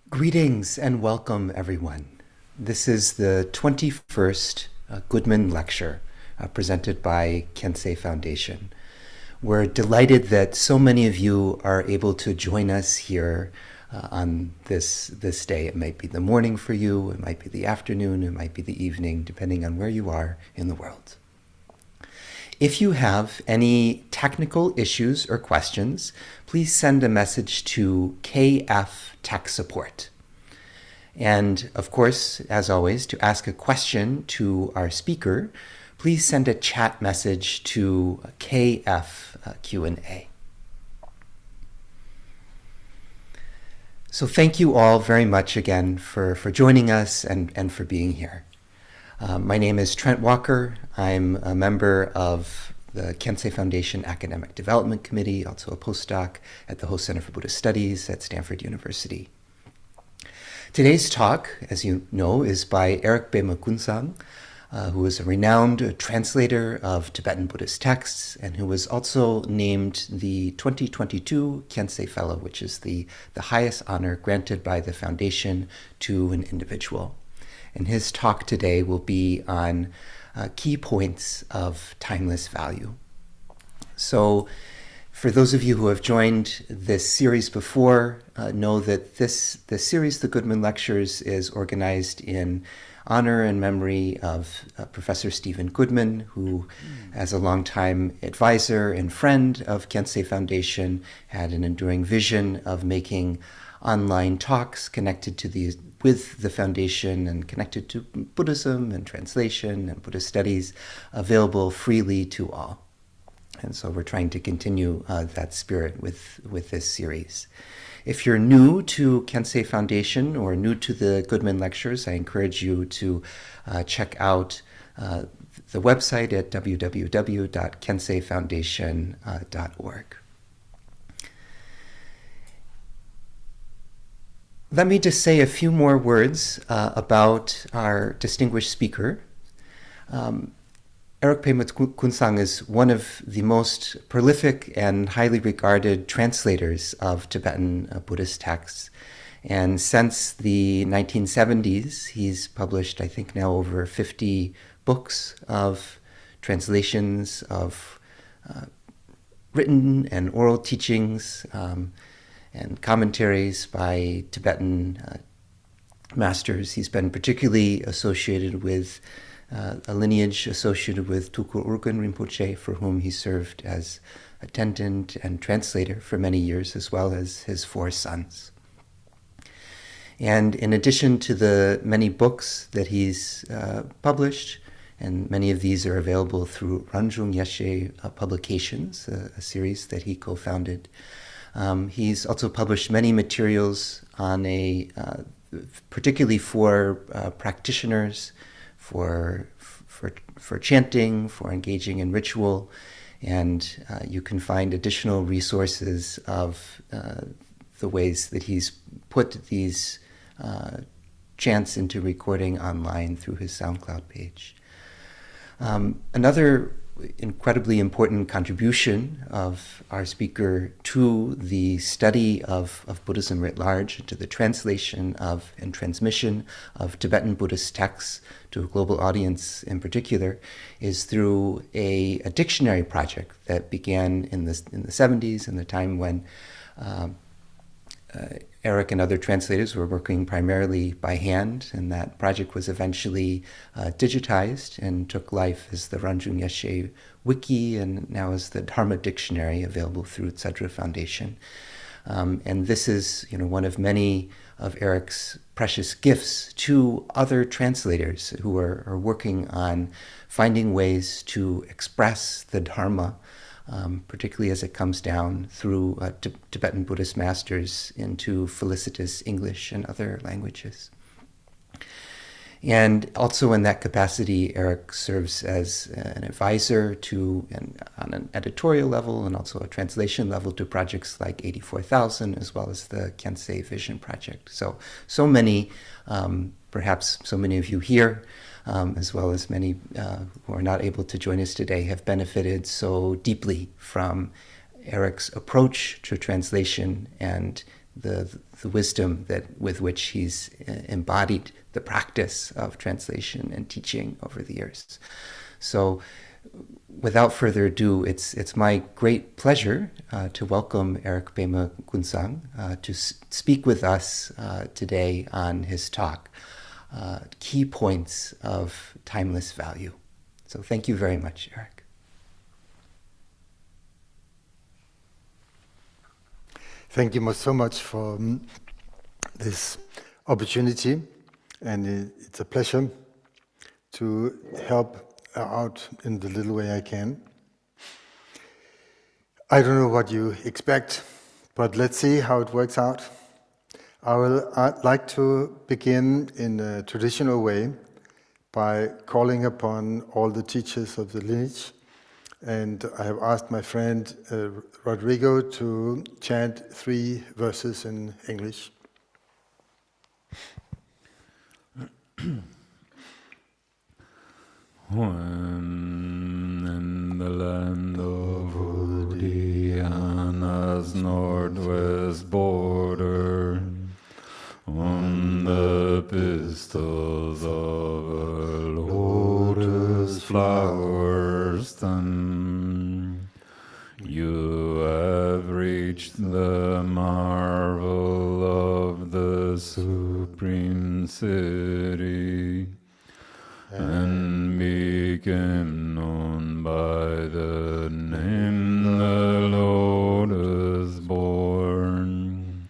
Greetings and welcome, everyone. This is the 21st Goodman Lecture presented by Khyentse Foundation. We're delighted that so many of you are able to join us here on this day. It might be the morning for you, it might be the afternoon, it might be the evening, depending on where you are in the world. If you have any technical issues or questions, please send a message to KF Tech Support. And of course, as always, to ask a question to our speaker, please send a chat message to KF Q&A. So thank you all very much again for joining us and for being here. My name is Trent Walker. I'm a member of the Khyentse Foundation Academic Development Committee, also a postdoc at the Ho Center for Buddhist Studies at Stanford University. Today's talk, as you know, is by Erik Pema Kunsang, who is a renowned translator of Tibetan Buddhist texts and who was also named the 2022 Khyentse Fellow, which is the highest honor granted by the foundation to an individual. And his talk today will be on key points of timeless value. So for those of you who have joined this series before, know that this series, the Goodman Lectures, is organized in honor and memory of Professor Stephen Goodman, who, as a longtime advisor and friend of Khyentse Foundation, had an enduring vision of making online talks connected with the foundation and connected to Buddhism and translation and Buddhist studies available freely to all. And so we're trying to continue that spirit with this series. If you're new to Khyentse Foundation or new to the Goodman Lectures, I encourage you to check out the website at www.khyentsefoundation.org. Let me just say a few more words about our distinguished speaker. Erik Pema Kunsang is one of the most prolific and highly regarded translators of Tibetan Buddhist texts. And since the 1970s, he's published, I think now over 50 books of translations of written and oral teachings, and commentaries by Tibetan masters. He's been particularly associated with a lineage associated with Tulku Urgyen Rinpoche, for whom he served as attendant and translator for many years, as well as his 4 sons. And in addition to the many books that he's published, and many of these are available through Ranjung Yeshe Publications, a series that he co-founded, he's also published many materials on particularly for practitioners, for chanting, for engaging in ritual, and you can find additional resources of the ways that he's put these chants into recording online through his SoundCloud page. Another incredibly important contribution of our speaker to the study of Buddhism writ large, to the translation of and transmission of Tibetan Buddhist texts to a global audience in particular, is through a dictionary project that began in the 70s, in the time when Erik and other translators were working primarily by hand, and that project was eventually digitized and took life as the Ranjung Yeshe Wiki, and now as the Dharma Dictionary available through Tsedra Foundation. And this is, one of many of Erik's precious gifts to other translators who are working on finding ways to express the Dharma, particularly as it comes down through Tibetan Buddhist masters into felicitous English and other languages. And also in that capacity, Erik serves as an advisor on an editorial level and also a translation level to projects like 84,000, as well as the Khyentse Vision Project. So many, perhaps so many of you here, as well as many who are not able to join us today, have benefited so deeply from Erik's approach to translation and the wisdom with which he's embodied the practice of translation and teaching over the years. So, without further ado, it's my great pleasure to welcome Erik Pema Kunsang to speak with us today on his talk, Key Points of Timeless Value. So thank you very much, Erik. Thank you so much for this opportunity, and it's a pleasure to help out in the little way I can. I don't know what you expect, but let's see how it works out. I'd like to begin in a traditional way by calling upon all the teachers of the lineage, and I have asked my friend Rodrigo to chant 3 verses in English. When in the land of Udiana's northwest border, on the pistils of a lotus flower stem, you have reached the marvel of the supreme city, and became known by the name the lotus born,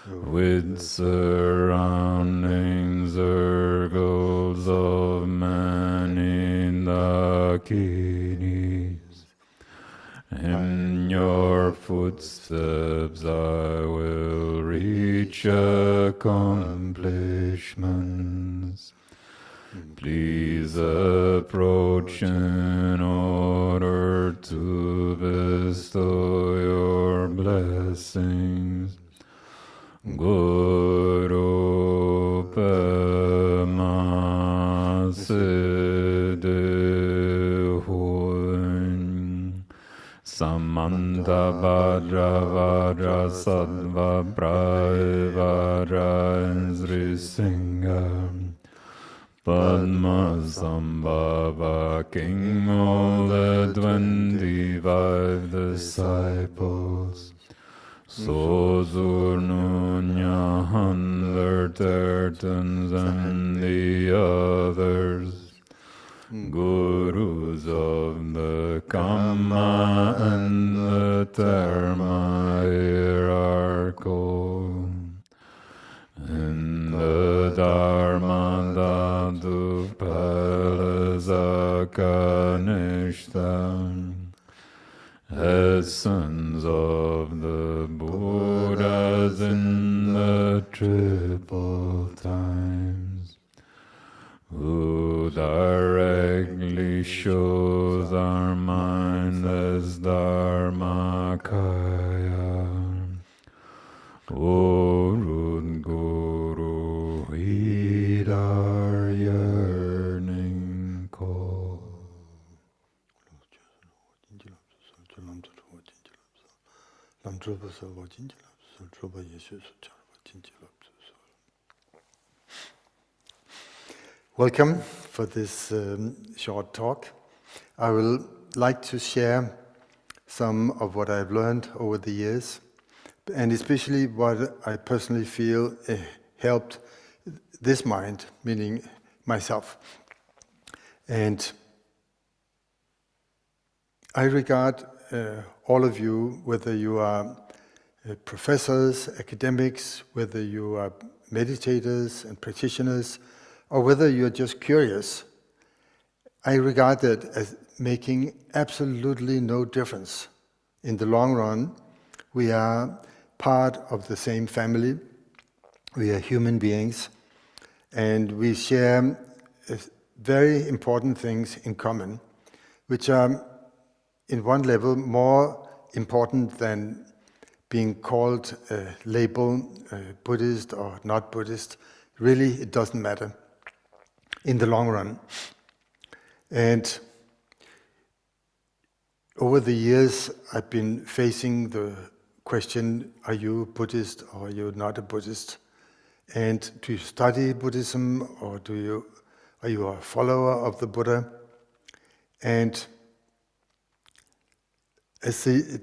with surrounding circles of many dakinis. In your footsteps I will reach accomplishments. Please approach in order to bestow your blessings. Guru Pema Siddhi Hoin Samanta Bhadra Vajra Sattva Praivara Sri Singha Padma Sambhava King of the 25 disciples, Sozurnunya 100 Tertons and the others, Gurus of the Kama and the Dharma hierarchical. In the Dharma Dhatu Palasakanishtam, essence of the Buddhas in the triple times, who directly shows our mind as Dharmakaya. O Root Guru, heed our yearning call. Welcome for this short talk. I will like to share some of what I've learned over the years, and especially what I personally feel helped this mind, meaning myself. And I regard all of you, whether you are professors, academics, whether you are meditators and practitioners, or whether you're just curious, I regard that as making absolutely no difference. In the long run, we are part of the same family. We are human beings, and we share very important things in common, which are, in one level, more important than being called a label, Buddhist or not Buddhist. Really, it doesn't matter in the long run. And over the years, I've been facing the question, are you Buddhist or are you not a Buddhist? And do you study Buddhism or are you a follower of the Buddha? And as the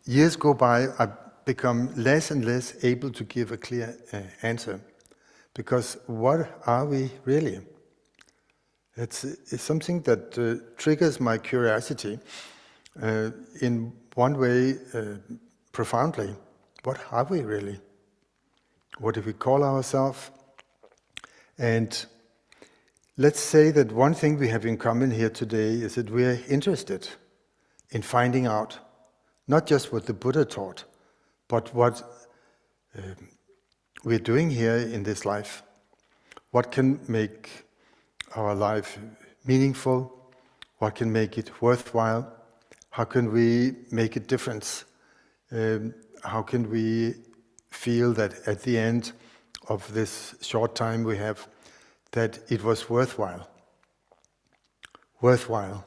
years go by, I become less and less able to give a clear answer. Because what are we really? It's something that triggers my curiosity in one way profoundly. What are we really? What do we call ourselves? And let's say that one thing we have in common here today is that we are interested in finding out not just what the Buddha taught, but what we're doing here in this life. What can make our life meaningful? What can make it worthwhile? How can we make a difference? How can we feel that at the end of this short time we have, that it was worthwhile? Worthwhile.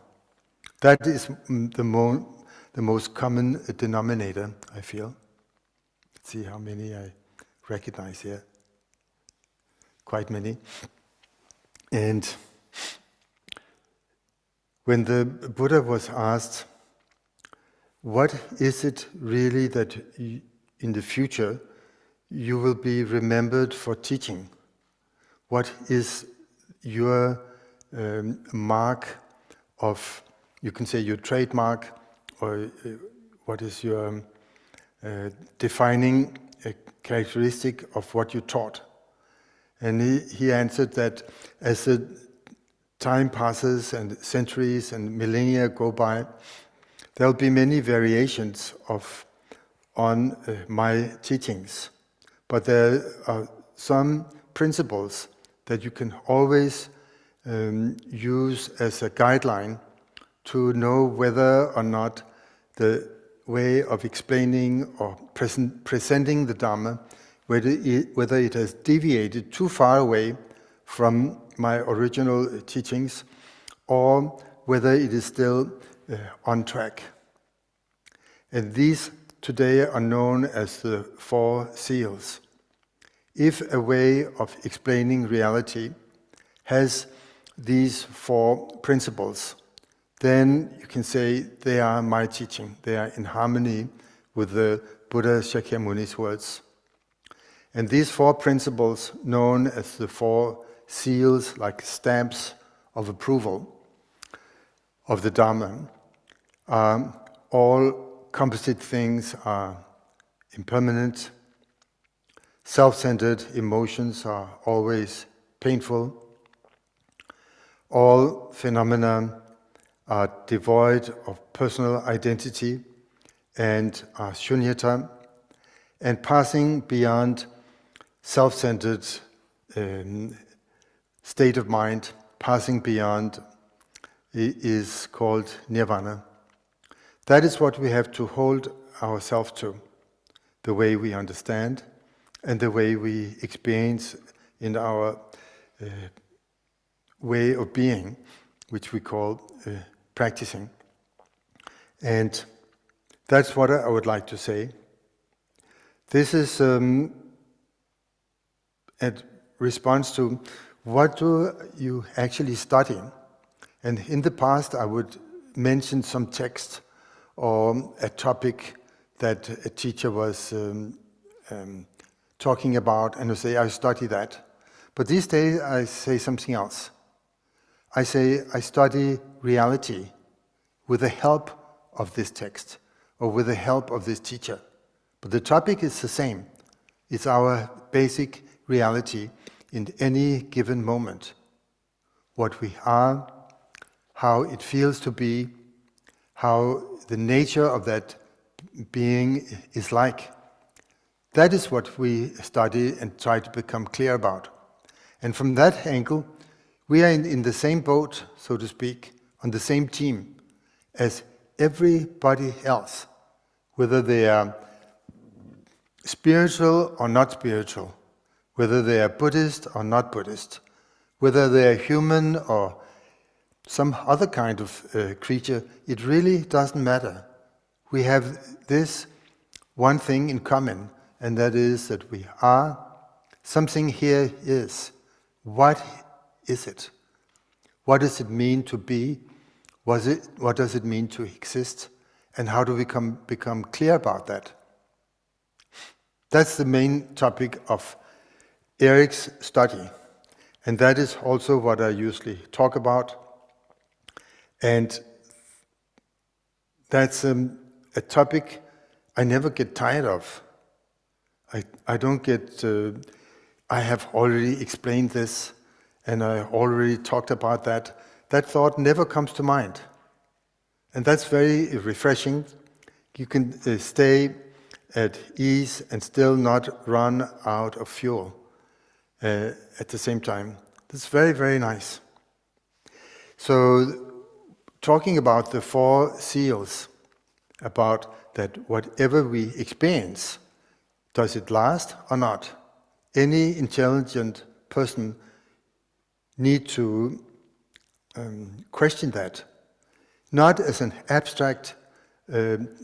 That is the most common denominator, I feel. Let's see how many I recognize here. Quite many. And when the Buddha was asked, what is it really that in the future you will be remembered for teaching? What is your mark of, you can say your trademark, or what is your defining characteristic of what you taught? And he answered that as the time passes and centuries and millennia go by, there will be many variations on my teachings. But there are some principles that you can always use as a guideline to know whether or not the way of explaining or presenting the Dharma, whether it has deviated too far away from my original teachings, or whether it is still on track. And these today are known as the Four Seals. If a way of explaining reality has these four principles, then you can say they are my teaching. They are in harmony with the Buddha Shakyamuni's words. And these four principles, known as the four seals, like stamps of approval of the Dharma, all composite things are impermanent. Self-centered emotions are always painful. All phenomena are devoid of personal identity and are shunyata, and passing beyond self-centered state of mind, passing beyond is called nirvana. That is what we have to hold ourselves to, the way we understand and the way we experience in our way of being, which we call practicing. And that's what I would like to say. This is a response to what do you actually study. And in the past I would mention some text or a topic that a teacher was talking about, and I say, I study that. But these days I say something else. I say, I study reality with the help of this text, or with the help of this teacher. But the topic is the same. It's our basic reality in any given moment. What we are, how it feels to be, how the nature of that being is like. That is what we study and try to become clear about. And from that angle, we are in the same boat, so to speak, on the same team as everybody else, whether they are spiritual or not spiritual, whether they are Buddhist or not Buddhist, whether they are human or some other kind of creature. It really doesn't matter. We have this one thing in common, and that is that we are. Something here is. What is it? What does it mean to be? What does it mean to exist? And how do we become clear about that? That's the main topic of Erik's study. And that is also what I usually talk about. And that's a topic I never get tired of. I don't get... I have already explained this, and I already talked about that. That thought never comes to mind. And that's very refreshing. You can stay at ease and still not run out of fuel at the same time. That's very, very nice. So, talking about the 4 seals, about that whatever we experience, does it last or not? Any intelligent person need to question that, not as an abstract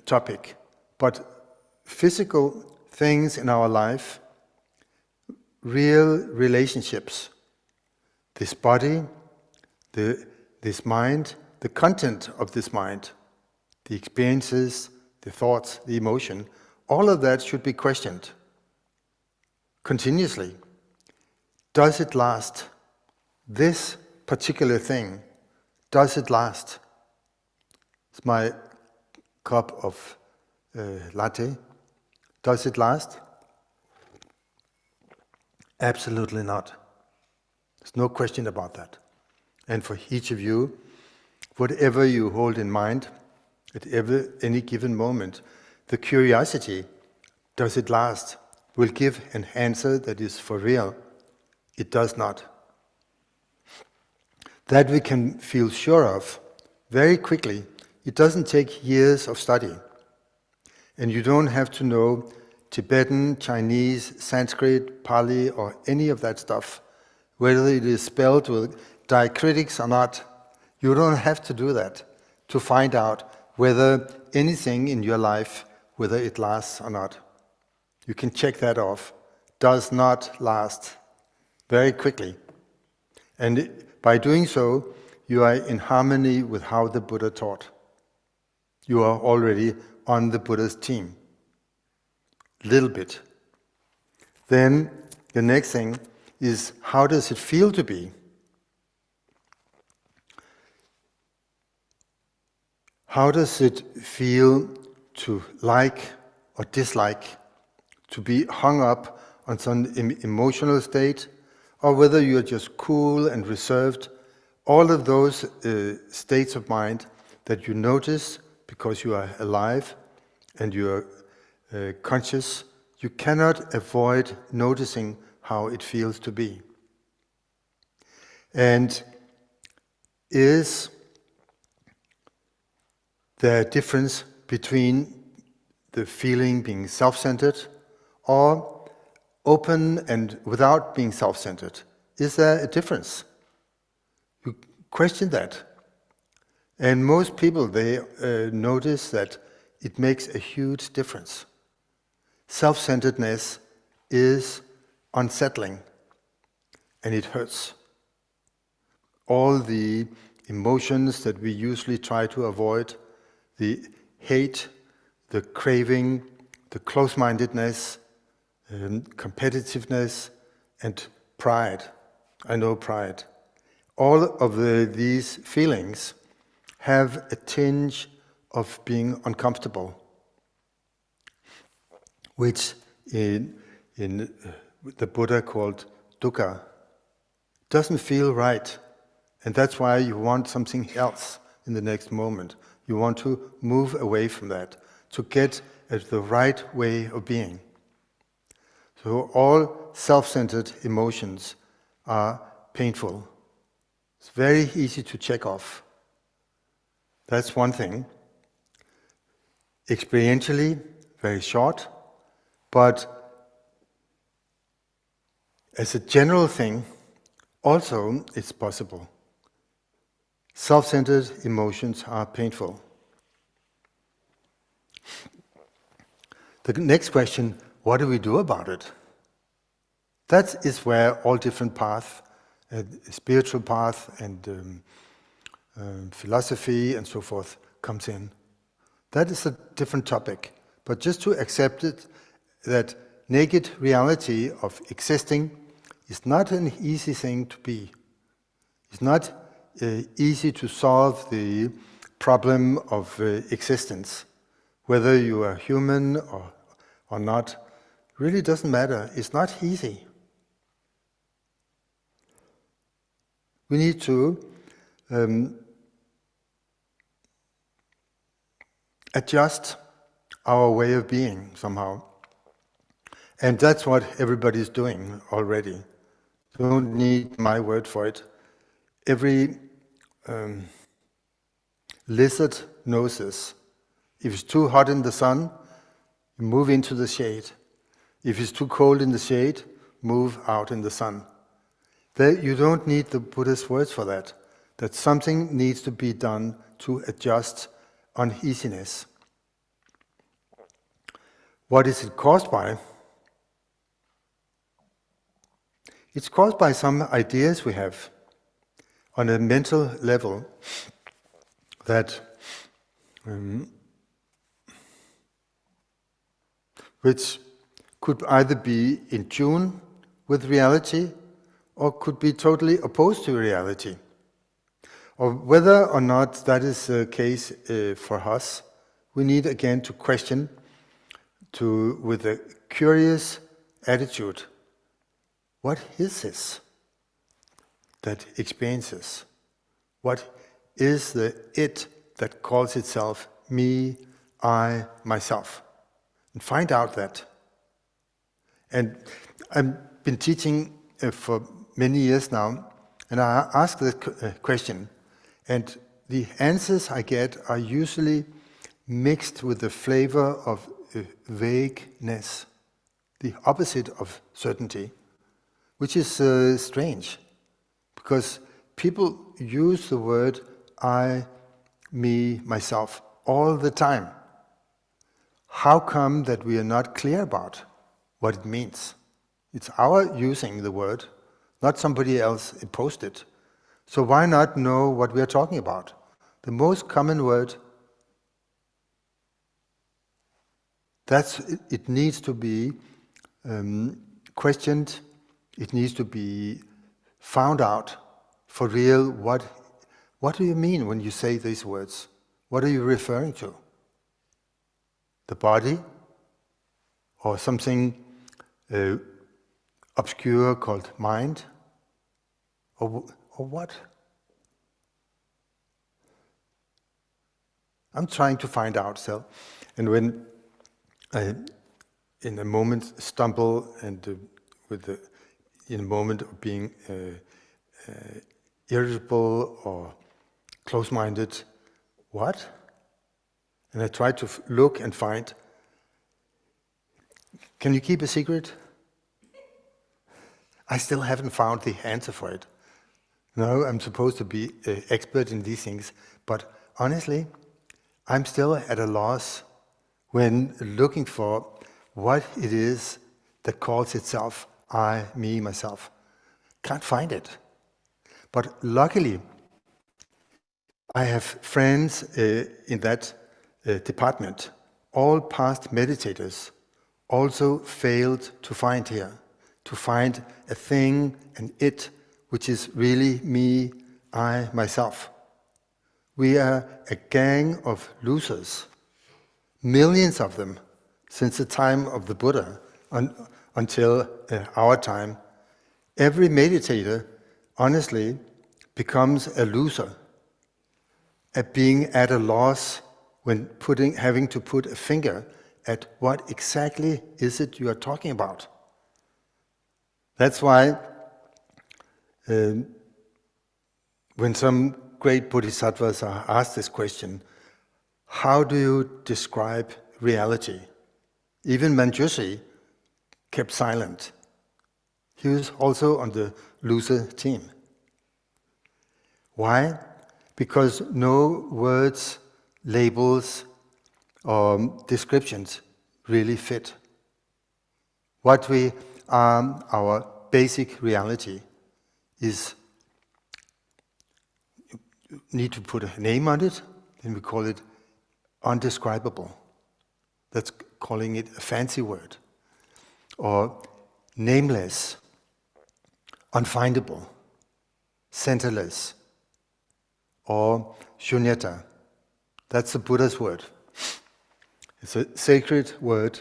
topic, but physical things in our life, real relationships, this body, this mind, the content of this mind, the experiences, the thoughts, the emotion, all of that should be questioned continuously. Does it last? This particular thing, does it last? It's my cup of latte. Does it last? Absolutely not. There's no question about that. And for each of you, whatever you hold in mind at any given moment, the curiosity, does it last, will give an answer that is for real. It does not. That we can feel sure of very quickly. It doesn't take years of study. And you don't have to know Tibetan, Chinese, Sanskrit, Pali, or any of that stuff, whether it is spelled with diacritics or not. You don't have to do that to find out whether anything in your life, whether it lasts or not. You can check that off. Does not last very quickly. And by doing so, you are in harmony with how the Buddha taught. You are already on the Buddha's team. Little bit. Then the next thing is, how does it feel to be? How does it feel to like or dislike, to be hung up on some emotional state, or whether you're just cool and reserved? All of those states of mind that you notice because you are alive and you are conscious, you cannot avoid noticing how it feels to be. And is there a difference between the feeling being self-centered or open and without being self-centered? Is there a difference? You question that. And most people, they notice that it makes a huge difference. Self-centeredness is unsettling, and it hurts. All the emotions that we usually try to avoid, the hate, the craving, the close-mindedness, competitiveness, and pride. I know pride. All of these feelings have a tinge of being uncomfortable, which in the Buddha called dukkha. Doesn't feel right, and that's why you want something else in the next moment. You want to move away from that, to get at the right way of being. So all self-centered emotions are painful. It's very easy to check off. That's one thing. Experientially, very short, but as a general thing, also it's possible. Self-centered emotions are painful. The next question, what do we do about it? That is where all different paths, spiritual path and philosophy and so forth comes in. That is a different topic. But just to accept it, that naked reality of existing is not an easy thing to be. It's not easy to solve the problem of existence. Whether you are human or not, really doesn't matter. It's not easy. We need to adjust our way of being somehow. And that's what everybody's doing already. Don't need my word for it. Every lizard knows this. If it's too hot in the sun, you move into the shade. If it's too cold in the shade, move out in the sun. You don't need the Buddhist words for that. That something needs to be done to adjust uneasiness. What is it caused by? It's caused by some ideas we have on a mental level that which could either be in tune with reality or could be totally opposed to reality. Or whether or not that is the case for us, we need again to question with a curious attitude. What is this that experiences? What is the it that calls itself me, I, myself? And find out that. And I've been teaching for many years now, and I ask the question, and the answers I get are usually mixed with the flavor of vagueness, the opposite of certainty, which is strange, because people use the word I, me, myself all the time. How come that we are not clear about what it means? It's our using the word, not somebody else imposed it. So why not know what we are talking about? The most common word, it needs to be questioned, it needs to be found out for real. What do you mean when you say these words? What are you referring to? The body? Or something obscure called mind? Or what? I'm trying to find out, so. And when I, in a moment, stumble and in a moment of being irritable or close-minded, what? And I try to look and find, can you keep a secret? I still haven't found the answer for it. No, I'm supposed to be an expert in these things, but honestly, I'm still at a loss when looking for what it is that calls itself I, me, myself. Can't find it. But luckily, I have friends in that department. All past meditators also failed to find a thing, an it, which is really me, I, myself. We are a gang of losers, millions of them, since the time of the Buddha until our time. Every meditator, honestly, becomes a loser, at being at a loss when having to put a finger at what exactly is it you are talking about. That's why when some great bodhisattvas are asked this question, how do you describe reality? Even Manjushri kept silent. He was also on the loser team. Why? Because no words, labels, or descriptions really fit. What we are, our basic reality, is, you need to put a name on it, then we call it undescribable. That's calling it a fancy word. Or nameless, unfindable, centerless, or shunyata. That's the Buddha's word. It's a sacred word.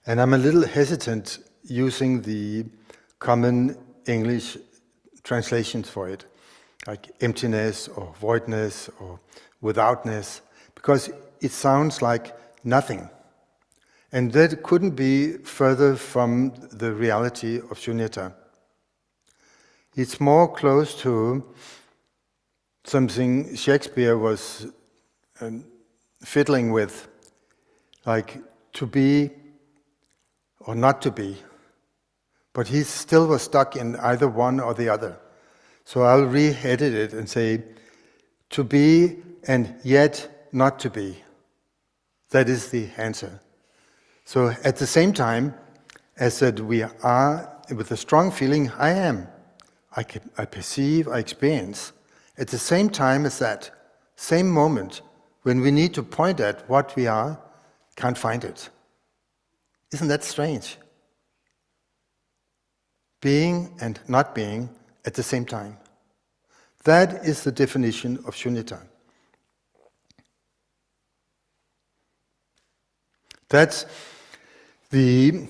And I'm a little hesitant using the common English translations for it, like emptiness or voidness or withoutness, because it sounds like nothing. And that couldn't be further from the reality of shunyata. It's more close to something Shakespeare was fiddling with, like to be or not to be. But he still was stuck in either one or the other. So I'll re-edit it and say, to be and yet not to be. That is the answer. So at the same time as that we are with a strong feeling, I am, I perceive, I experience. At the same time as that, same moment, when we need to point at what we are, can't find it. Isn't that strange? Being and not being at the same time. That is the definition of shunyata. That's the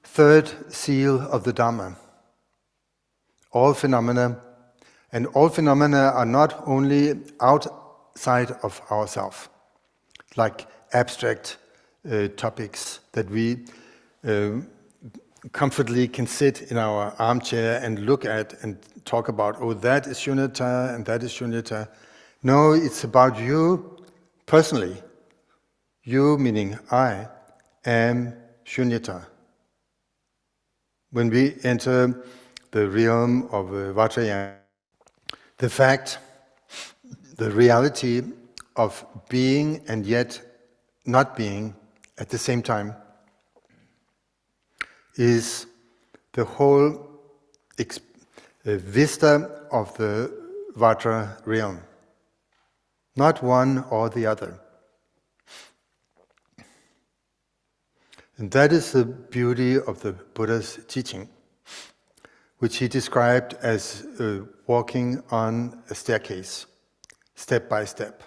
third seal of the Dharma. All phenomena, and all phenomena are not only outside of ourselves, like abstract topics that we comfortably can sit in our armchair and look at and talk about, oh, that is shunyata and that is shunyata. No, it's about you personally. You, meaning I, am shunyata. When we enter the realm of Vajrayana, the fact, the reality of being and yet not being at the same time is the whole vista of the Vajra realm. Not one or the other. And that is the beauty of the Buddha's teaching, which he described as walking on a staircase, step by step.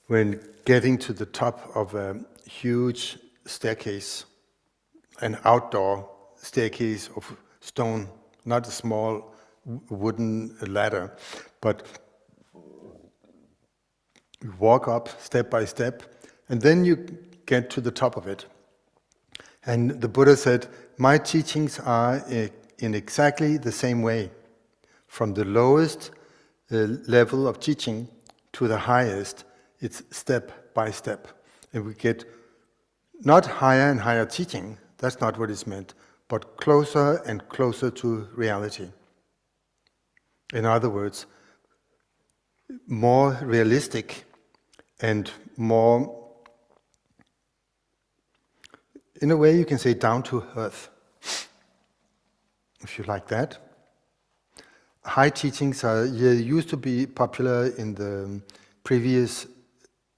When getting to the top of a huge staircase, an outdoor staircase of stone, not a small wooden ladder, but you walk up step by step, and then you get to the top of it. And the Buddha said, my teachings are in exactly the same way, from the lowest level of teaching to the highest. It's step by step. And we get not higher and higher teaching, that's not what is meant, but closer and closer to reality. In other words, more realistic and more, in a way you can say down to earth, if you like that. High teachings used to be popular in the previous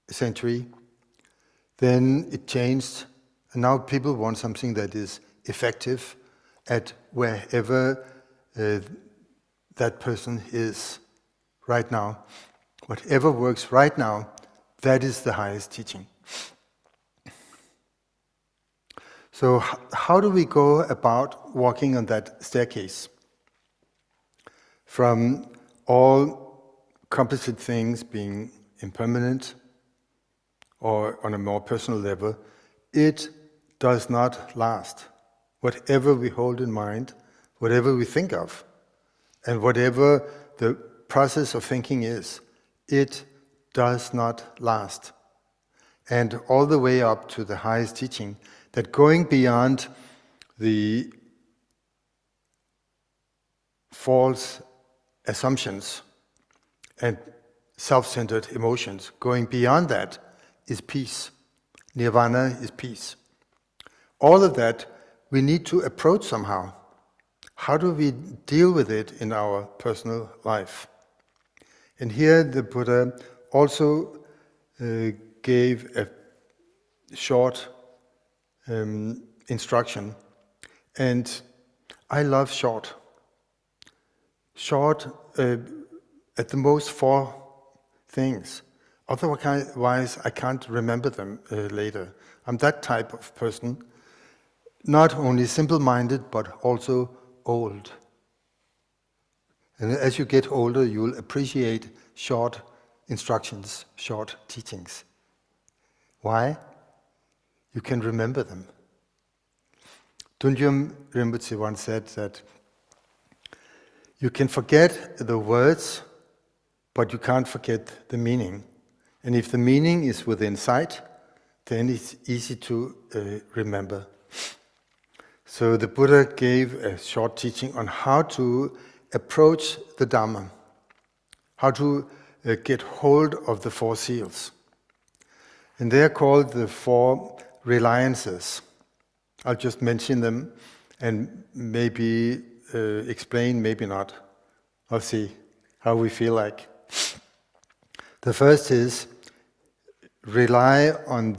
century. Then it changed, and now people want something that is effective at wherever that person is right now. Whatever works right now, that is the highest teaching. So how do we go about walking on that staircase? From all composite things being impermanent, or on a more personal level, it does not last. Whatever we hold in mind, whatever we think of, and whatever the process of thinking is, it does not last. And all the way up to the highest teaching, that going beyond the false assumptions and self-centered emotions, going beyond that is peace. Nirvana is peace. All of that we need to approach somehow. How do we deal with it in our personal life? And here the Buddha also gave a short instruction. And I love short. Short, at the most 4 things. Otherwise, I can't remember them later. I'm that type of person. Not only simple-minded, but also old. And as you get older, you'll appreciate short instructions, short teachings. Why? You can remember them. Tunjum Rinpoche once said that you can forget the words, but you can't forget the meaning. And if the meaning is within sight, then it's easy to remember. So the Buddha gave a short teaching on how to approach the Dharma, how to get hold of the 4 seals. And they are called the 4 reliances. I'll just mention them and maybe explain, maybe not. I'll see how we feel like. The first is rely on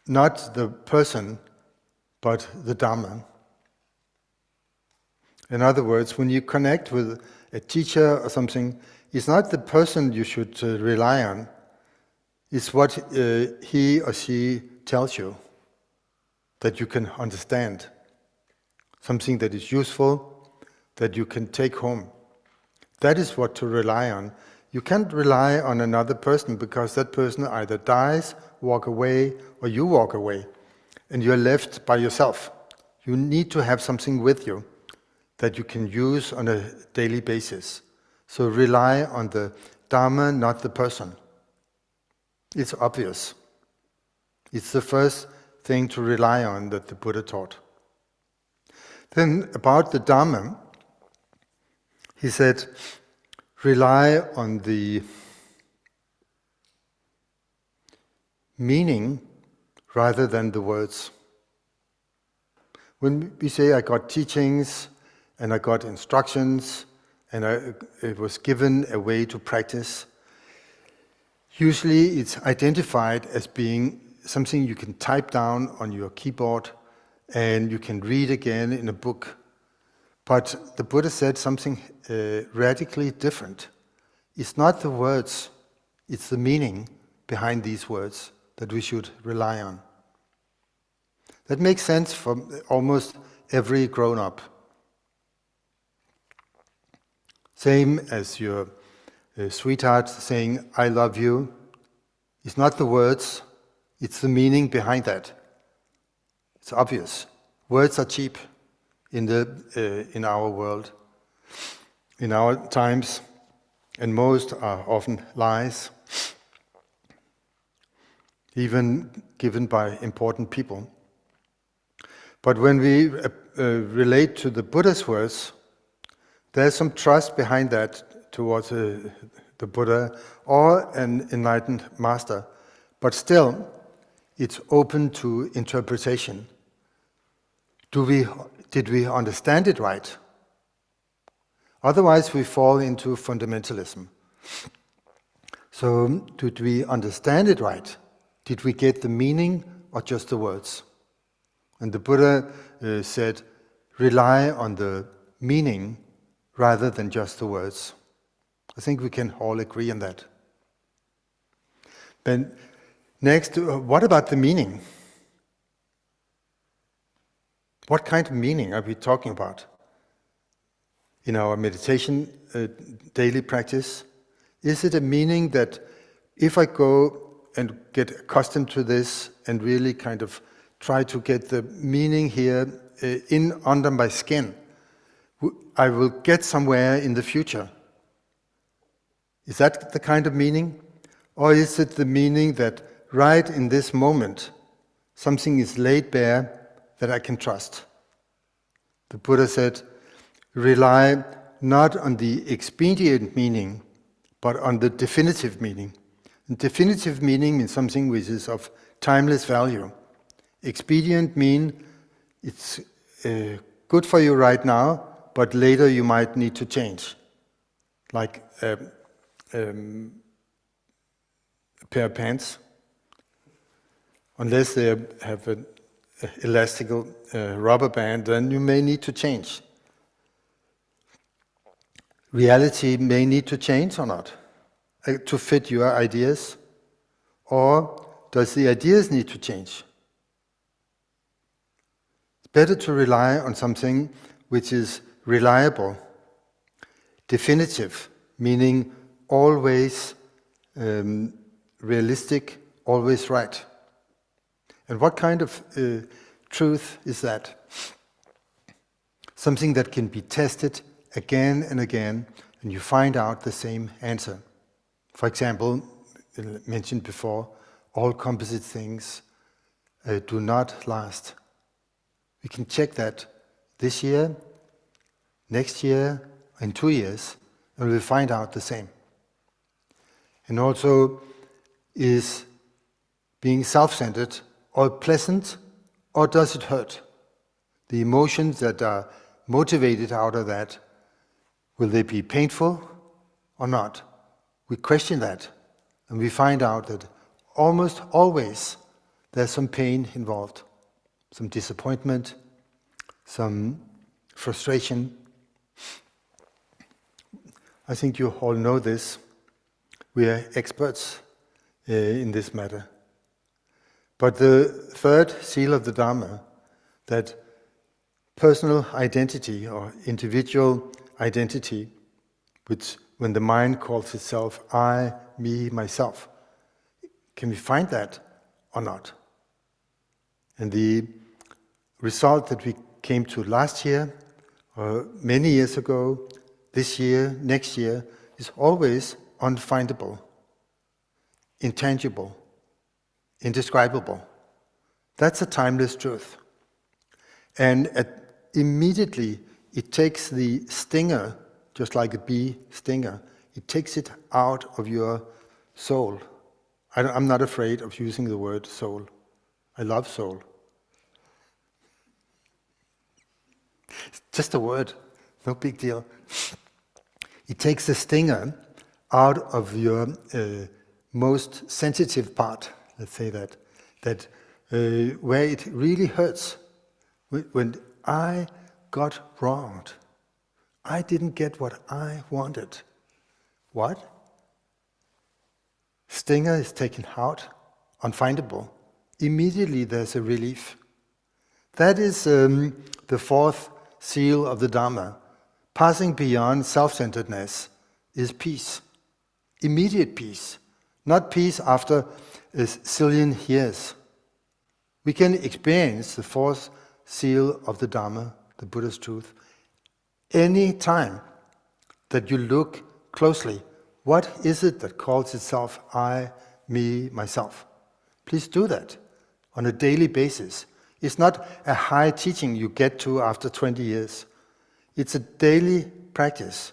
not the person, but the Dharma. In other words, when you connect with a teacher or something, it's not the person you should rely on, it's what he or she tells you that you can understand. Something that is useful, that you can take home. That is what to rely on. You can't rely on another person because that person either dies, walk away, or you walk away, and you're left by yourself. You need to have something with you that you can use on a daily basis. So rely on the Dharma, not the person. It's obvious. It's the first thing to rely on that the Buddha taught. Then about the Dharma, he said, rely on the meaning rather than the words. When we say I got teachings and I got instructions and it was given a way to practice, usually it's identified as being something you can type down on your keyboard and you can read again in a book. But the Buddha said something radically different. It's not the words, it's the meaning behind these words that we should rely on. That makes sense for almost every grown-up. Same as your sweetheart saying, I love you. It's not the words, it's the meaning behind that. It's obvious. Words are cheap in our world, in our times, and most are often lies, even given by important people. But when we relate to the Buddha's words, there's some trust behind that towards the Buddha or an enlightened master. But still, it's open to interpretation. Did we understand it right? Otherwise, we fall into fundamentalism. So, did we understand it right? Did we get the meaning or just the words? And the Buddha said, rely on the meaning rather than just the words. I think we can all agree on that. Then, next, what about the meaning? What kind of meaning are we talking about? In our meditation daily practice, is it a meaning that if I go and get accustomed to this and really kind of try to get the meaning here under my skin, I will get somewhere in the future? Is that the kind of meaning? Or is it the meaning that right in this moment, something is laid bare that I can trust? The Buddha said, rely not on the expedient meaning, but on the definitive meaning. And definitive meaning means something which is of timeless value. Expedient mean it's good for you right now, but later you might need to change. Like a pair of pants. Unless they have an elastical rubber band, then you may need to change. Reality may need to change or not, to fit your ideas. Or does the ideas need to change? It's better to rely on something which is reliable, definitive, meaning always realistic, always right. And what kind of truth is that? Something that can be tested again and again, and you find out the same answer. For example, mentioned before, all composite things do not last. We can check that this year, next year, in 2 years, and we'll find out the same. And also, is being self-centered or pleasant, or does it hurt? The emotions that are motivated out of that, will they be painful or not? We question that, and we find out that almost always there's some pain involved, some disappointment, some frustration. I think you all know this. We are experts in this matter. But the third seal of the Dharma, that personal identity or individual identity, which when the mind calls itself I, me, myself, can we find that or not? And the result that we came to last year, or many years ago, this year, next year, is always unfindable, intangible, indescribable. That's a timeless truth. And immediately it takes the stinger, just like a bee stinger, it takes it out of your soul. I'm not afraid of using the word soul. I love soul. It's just a word, no big deal. It takes the stinger out of your most sensitive part, let's say that where it really hurts. When I got wronged, I didn't get what I wanted. What? Stinger is taken out, unfindable. Immediately there's a relief. That is the fourth seal of the Dharma. Passing beyond self-centeredness is peace. Immediate peace. Not peace after a zillion years. We can experience the fourth seal of the Dharma, the Buddha's truth, any time that you look closely. What is it that calls itself I, me, myself? Please do that on a daily basis. It's not a high teaching you get to after 20 years. It's a daily practice.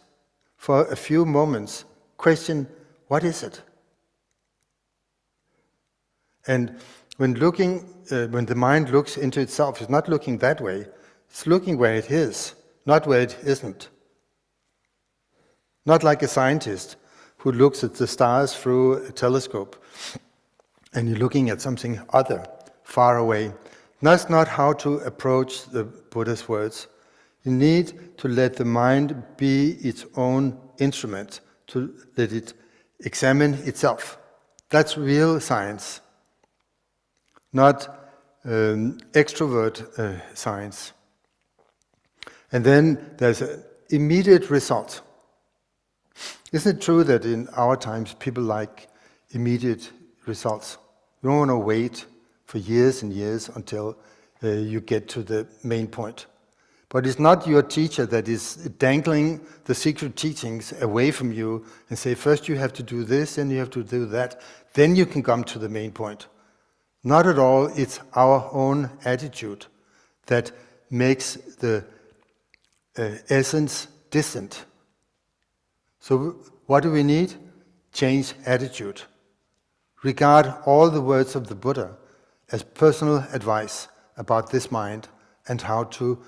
For a few moments, question, what is it? And when the mind looks into itself, it's not looking that way. It's looking where it is, not where it isn't. Not like a scientist who looks at the stars through a telescope and you're looking at something other, far away. That's not how to approach the Buddha's words. You need to let the mind be its own instrument, to let it examine itself. That's real science, not extrovert science. And then there's an immediate result. Isn't it true that in our times people like immediate results? You don't want to wait for years and years until you get to the main point. But it's not your teacher that is dangling the secret teachings away from you and say, first you have to do this, and you have to do that, then you can come to the main point. Not at all. It's our own attitude that makes the essence distant. So what do we need? Change attitude. regard all the words of the Buddha as personal advice about this mind and how to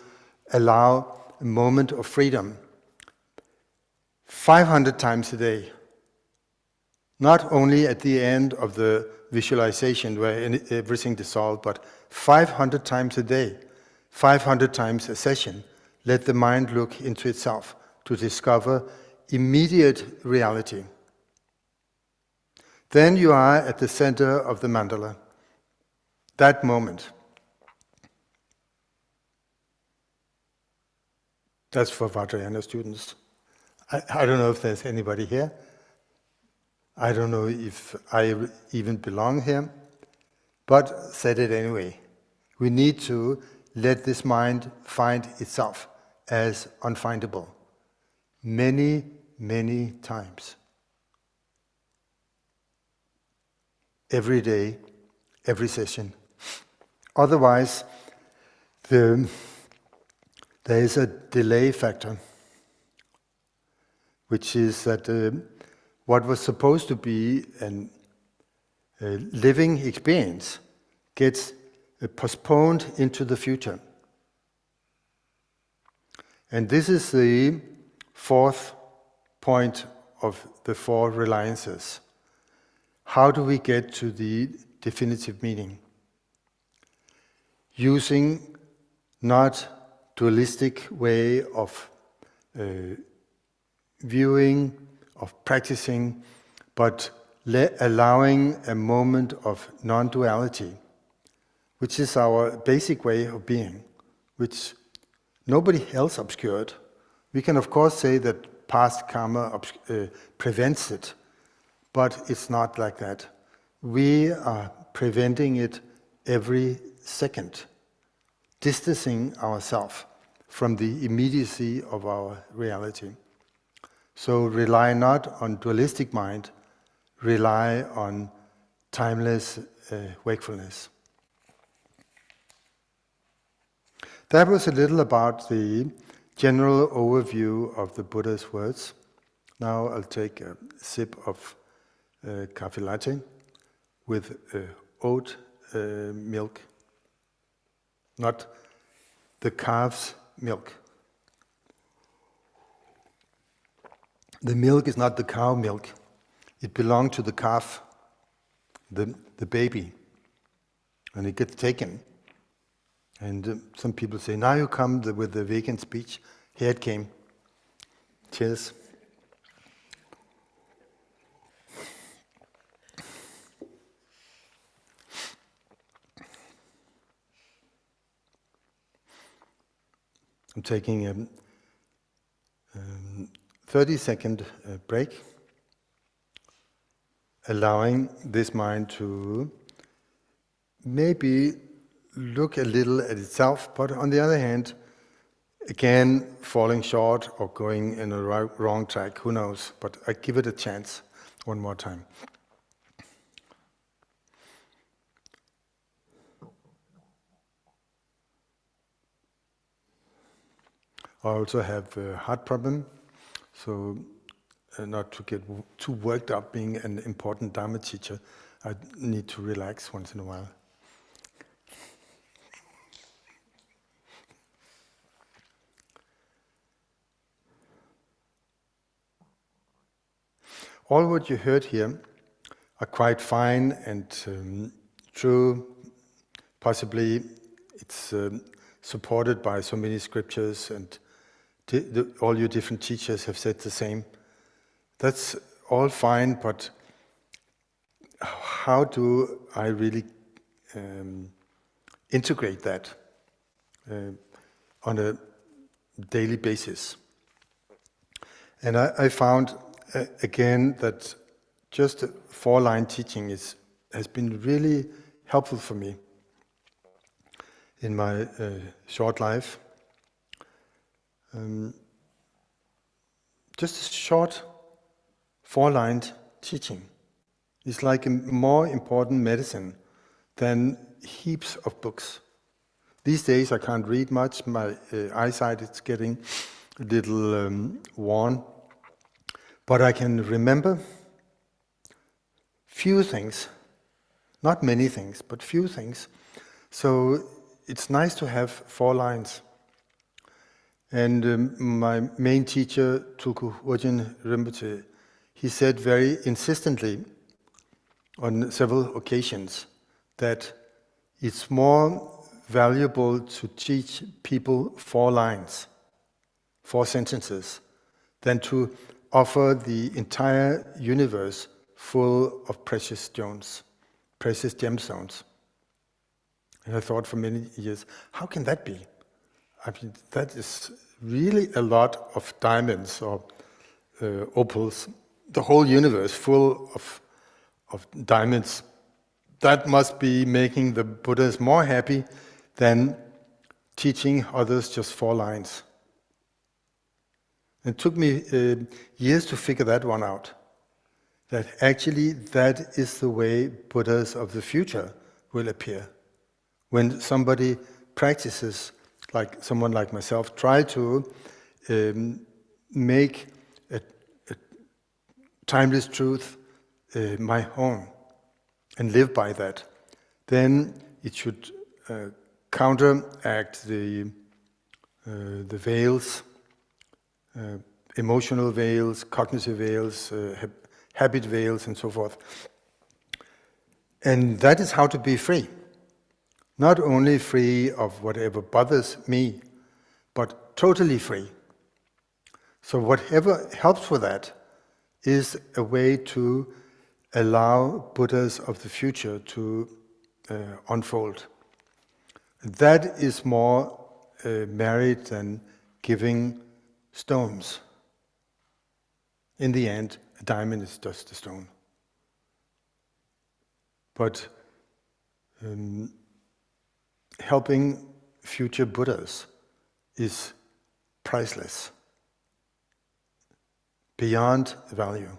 allow a moment of freedom 500 times a day. Not only at the end of the visualization where everything dissolves, but 500 times a day, 500 times a session. Let the mind look into itself to discover immediate reality. Then you are at the center of the mandala. That moment. That's for Vajrayana students. I don't know if there's anybody here. I don't know if I even belong here, but said it anyway. We need to let this mind find itself as unfindable. Many, many times. Every day, every session. Otherwise, there is a delay factor, which is that what was supposed to be a living experience gets postponed into the future. And this is the fourth point of the four reliances. How do we get to the definitive meaning? Using not dualistic way of viewing, of practicing, but allowing a moment of non-duality, which is our basic way of being, which nobody else obscured. We can of course say that past karma prevents it, but it's not like that. We are preventing it every second, distancing ourselves from the immediacy of our reality. So rely not on dualistic mind, rely on timeless wakefulness. That was a little about the general overview of the Buddha's words. Now I'll take a sip of coffee latte with oat milk, not the calf's milk. The milk is not the cow milk. It belonged to the calf, the baby, and it gets taken. And some people say, now you come with the vegan speech. Here it came. Cheers. I'm taking a 30-second break, allowing this mind to maybe look a little at itself, but on the other hand, again, falling short or going in a wrong track, who knows, but I give it a chance one more time. I also have a heart problem, so not to get too worked up being an important Dharma teacher, I need to relax once in a while. All what you heard here are quite fine and true. Possibly it's supported by so many scriptures, and all your different teachers have said the same. That's all fine, but how do I really integrate that on a daily basis? And I found again that just four-line teaching has been really helpful for me in my short life. Just a short four-line teaching is like a more important medicine than heaps of books. These days I can't read much, my eyesight is getting a little worn, but I can remember few things Not many things, but few things. So it's nice to have 4 lines. And my main teacher, Tulku Urgyen Rinpoche, he said very insistently on several occasions that it's more valuable to teach people 4 lines, 4 sentences, than to offer the entire universe full of precious gemstones. And I thought for many years, how can that be? I mean, that is really a lot of diamonds or opals, the whole universe full of diamonds. That must be making the Buddhas more happy than teaching others just 4 lines. It took me years to figure that one out. That actually that is the way Buddhas of the future will appear. When somebody practices, like someone like myself, try to make a timeless truth my own and live by that, then it should counteract the veils, emotional veils, cognitive veils, habit veils, and so forth. And that is how to be free. Not only free of whatever bothers me, but totally free. So whatever helps with that is a way to allow Buddhas of the future to unfold. That is more merit than giving stones. In the end, a diamond is just a stone. But helping future Buddhas is priceless, beyond value.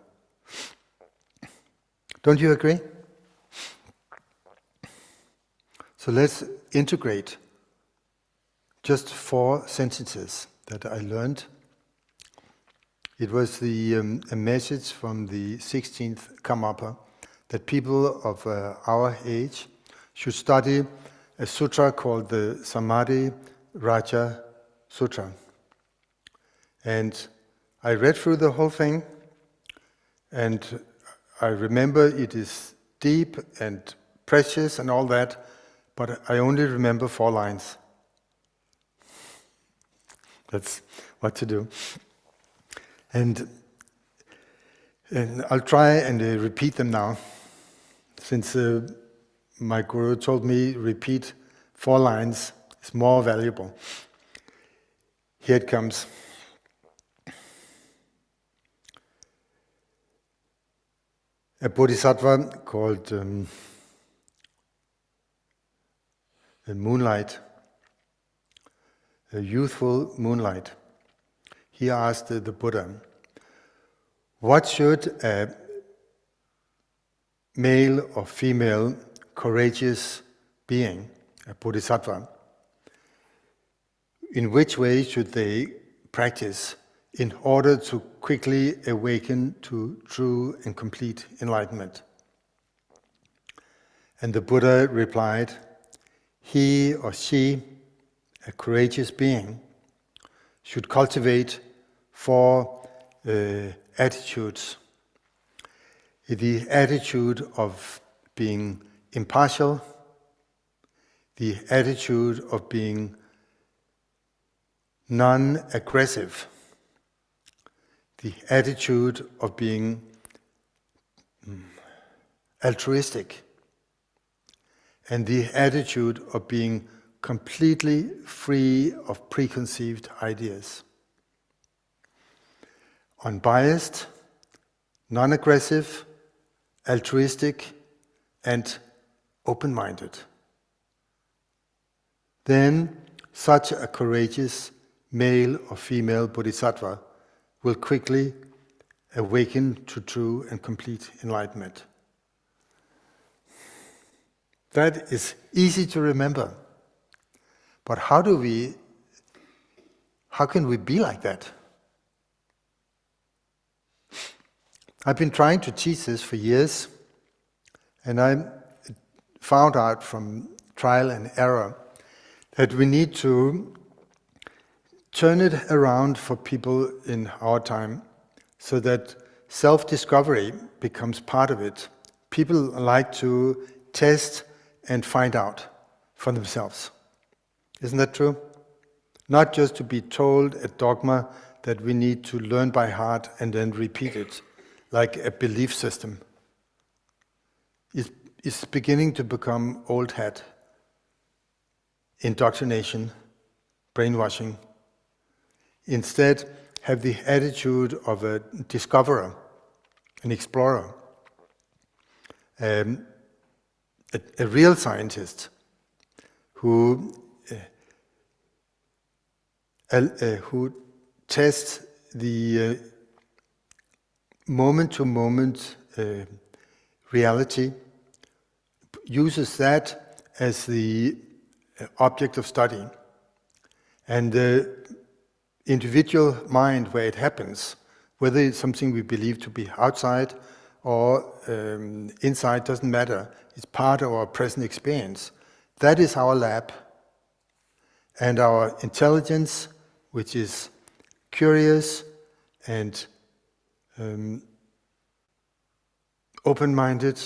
Don't you agree? So let's integrate just 4 sentences that I learned. It was a message from the 16th Karmapa that people of our age should study a sutra called the Samadhiraja-sutra. And I read through the whole thing, and I remember it is deep and precious and all that, but I only remember 4 lines. That's what to do. And I'll try and repeat them now, since my guru told me repeat 4 lines is more valuable. Here it comes. A bodhisattva called a moonlight, a youthful moonlight. He asked the Buddha, what should a male or female courageous being, a bodhisattva, in which way should they practice in order to quickly awaken to true and complete enlightenment? And the Buddha replied, he or she, a courageous being, should cultivate 4 attitudes. The attitude of being impartial, the attitude of being non-aggressive, the attitude of being altruistic, and the attitude of being completely free of preconceived ideas. Unbiased, non-aggressive, altruistic, and open-minded. Then such a courageous male or female bodhisattva will quickly awaken to true and complete enlightenment. That is easy to remember. But how can we be like that? I've been trying to teach this for years, and I'm found out from trial and error that we need to turn it around for people in our time so that self-discovery becomes part of it. People like to test and find out for themselves. Isn't that true? Not just to be told a dogma that we need to learn by heart and then repeat it like a belief system. It's beginning to become old hat. Indoctrination, brainwashing. Instead, have the attitude of a discoverer, an explorer, a real scientist who tests the moment-to-moment reality, uses that as the object of study. And the individual mind where it happens, whether it's something we believe to be outside or inside, doesn't matter. It's part of our present experience. That is our lab. And our intelligence, which is curious and open-minded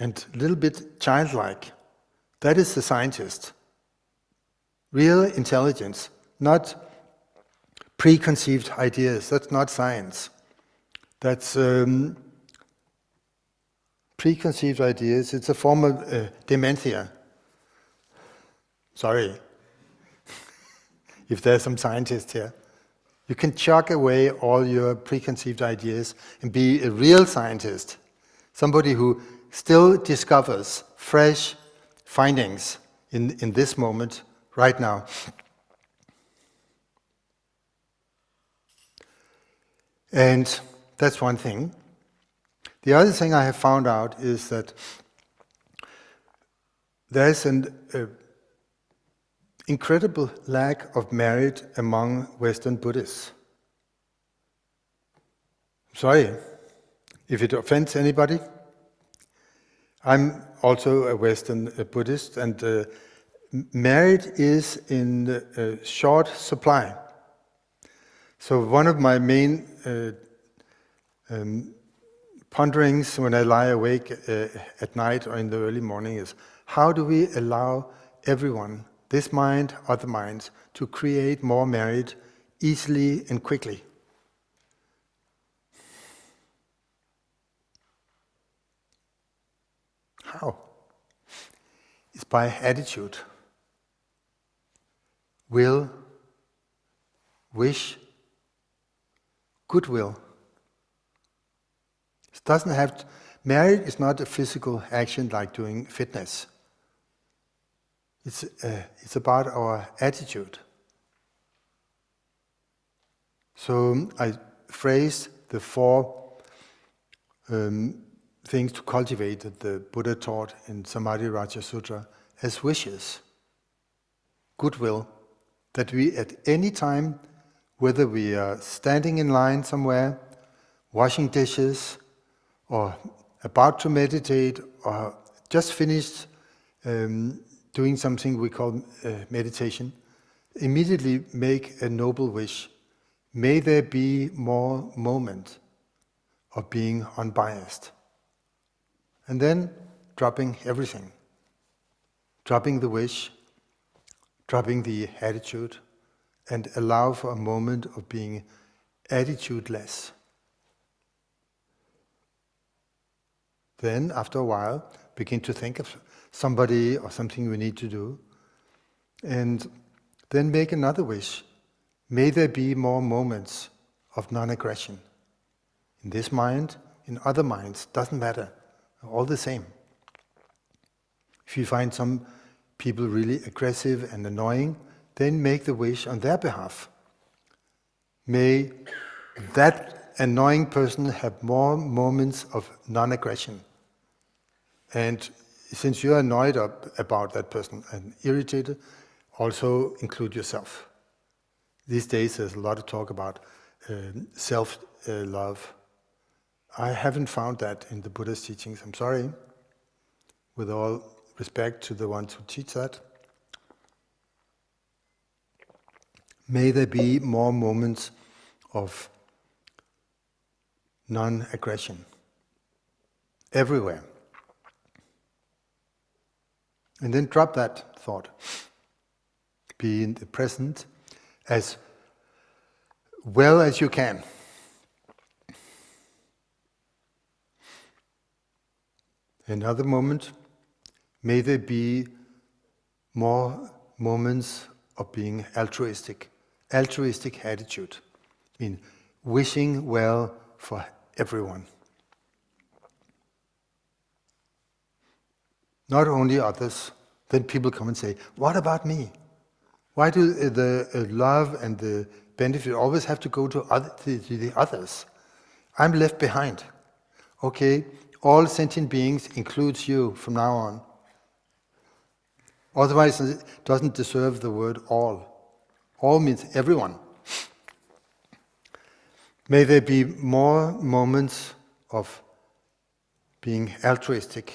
and a little bit childlike, that is the scientist. Real intelligence, not preconceived ideas. That's not science. That's preconceived ideas. It's a form of dementia. Sorry, if there's some scientists here. You can chuck away all your preconceived ideas and be a real scientist. Somebody who still discovers fresh findings in this moment, right now. And that's one thing. The other thing I have found out is that there's an incredible lack of merit among Western Buddhists. Sorry if it offends anybody. I'm also a Western Buddhist, and merit is in short supply. So one of my main ponderings when I lie awake at night or in the early morning is, how do we allow everyone, this mind, other minds, to create more merit easily and quickly? How? It's by attitude, will, wish, goodwill. It doesn't have to, merit is not a physical action like doing fitness. It's about our attitude. So I phrase the four things to cultivate that the Buddha taught in Samadhiraja-sutra as wishes. Goodwill, that we at any time, whether we are standing in line somewhere, washing dishes, or about to meditate, or just finished doing something we call meditation, immediately make a noble wish. May there be more moment of being unbiased. And then dropping everything. Dropping the wish, dropping the attitude, and allow for a moment of being attitudeless. Then, after a while, begin to think of somebody or something we need to do, and then make another wish. May there be more moments of non-aggression. In this mind, in other minds, doesn't matter, all the same. If you find some people really aggressive and annoying, then make the wish on their behalf. May that annoying person have more moments of non-aggression. And since you're annoyed about that person and irritated, also include yourself. These days there's a lot of talk about self-love. I haven't found that in the Buddha's teachings, I'm sorry. with all respect to the ones who teach that. May there be more moments of non-aggression everywhere. And then drop that thought. Be in the present as well as you can. Another moment, may there be more moments of being altruistic. Altruistic attitude. I mean, wishing well for everyone. Not only others. Then people come and say, what about me? Why do the love and the benefit always have to go to the others? I'm left behind. Okay, all sentient beings includes you from now on. Otherwise, it doesn't deserve the word all. All means everyone. May there be more moments of being altruistic.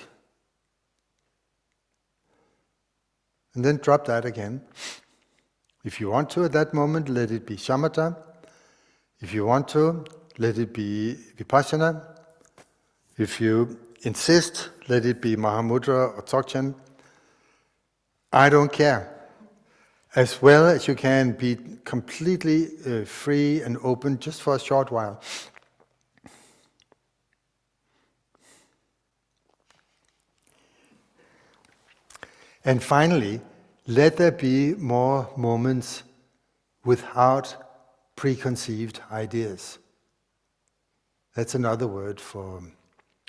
And then drop that again. If you want to at that moment, let it be shamatha. If you want to, let it be vipassana. If you insist, let it be mahamudra or dzogchen. I don't care. As well as you can, be completely free and open just for a short while. And finally, let there be more moments without preconceived ideas. That's another word for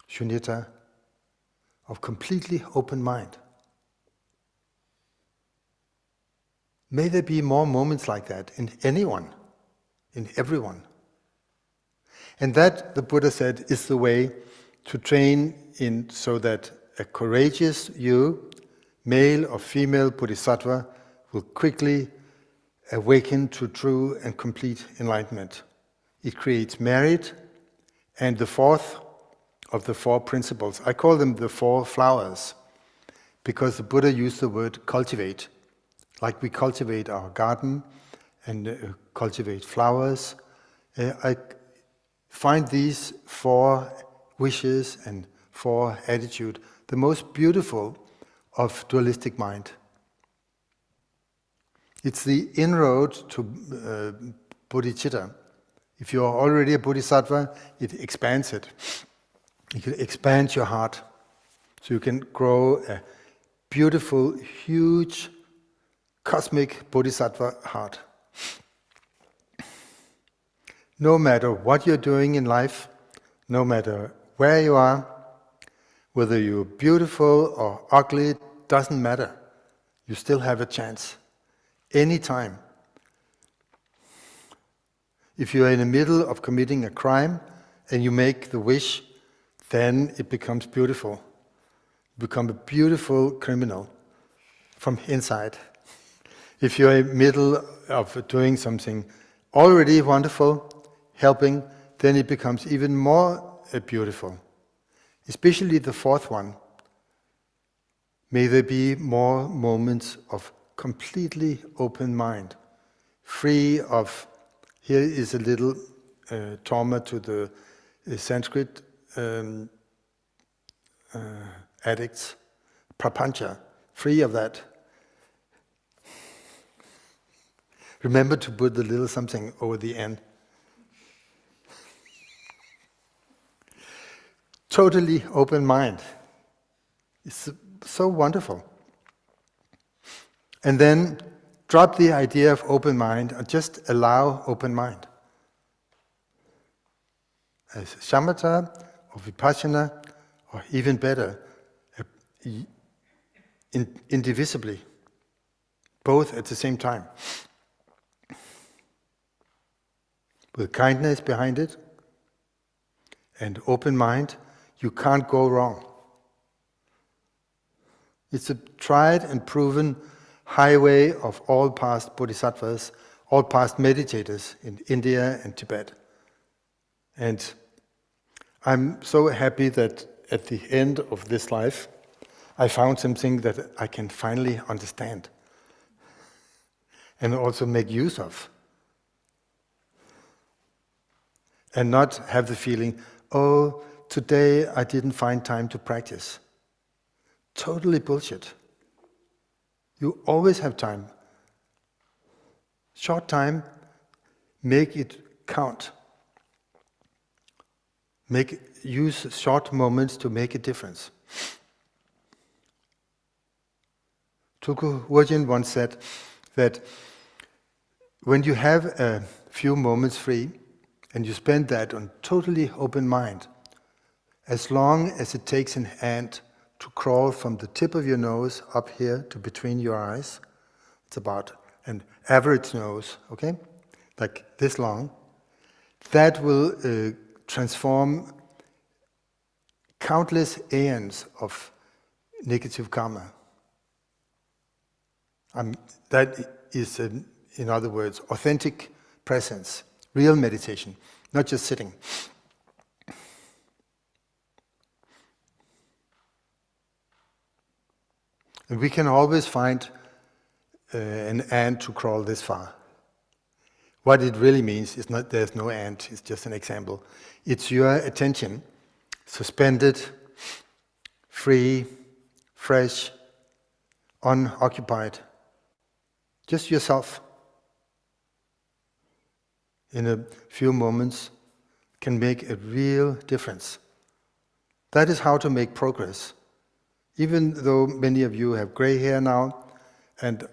shunyata, of completely open mind. May there be more moments like that in anyone, in everyone. And that, the Buddha said, is the way to train in so that a courageous you, male or female bodhisattva, will quickly awaken to true and complete enlightenment. It creates merit, and the fourth of the four principles, I call them the four flowers, because the Buddha used the word cultivate. Like we cultivate our garden and cultivate flowers. I find these four wishes and four attitude the most beautiful of dualistic mind. It's the inroad to bodhicitta. If you are already a bodhisattva, it expands it. You can expand your heart so you can grow a beautiful, huge, cosmic bodhisattva heart. No matter what you're doing in life, no matter where you are, whether you're beautiful or ugly, doesn't matter. You still have a chance. Anytime. If you're in the middle of committing a crime and you make the wish, then it becomes beautiful. You become a beautiful criminal from inside. If you're in the middle of doing something already wonderful, helping, then it becomes even more beautiful. Especially the fourth one. May there be more moments of completely open mind, free of, here is a little trauma to the Sanskrit addicts, prapancha, free of that. Remember to put the little something over the end. Totally open mind. It's so wonderful. And then drop the idea of open mind and just allow open mind. As shamatha or vipassana, or even better, indivisibly, both at the same time. With kindness behind it and open mind, you can't go wrong. It's a tried and proven highway of all past bodhisattvas, all past meditators in India and Tibet. And I'm so happy that at the end of this life, I found something that I can finally understand and also make use of. And not have the feeling, oh, today I didn't find time to practice. Totally bullshit. You always have time. Short time, make it count. Use short moments to make a difference. Tulku Urgyen once said that when you have a few moments free and you spend that on totally open mind, as long as it takes an ant to crawl from the tip of your nose up here to between your eyes, it's about an average nose, okay, like this long, that will transform countless aeons of negative karma. That is, in other words, authentic presence, real meditation, not just sitting. And we can always find an ant to crawl this far. What it really means is not there's no ant, it's just an example. It's your attention, suspended, free, fresh, unoccupied. Just yourself. In a few moments can make a real difference. That is how to make progress. Even though many of you have gray hair now, and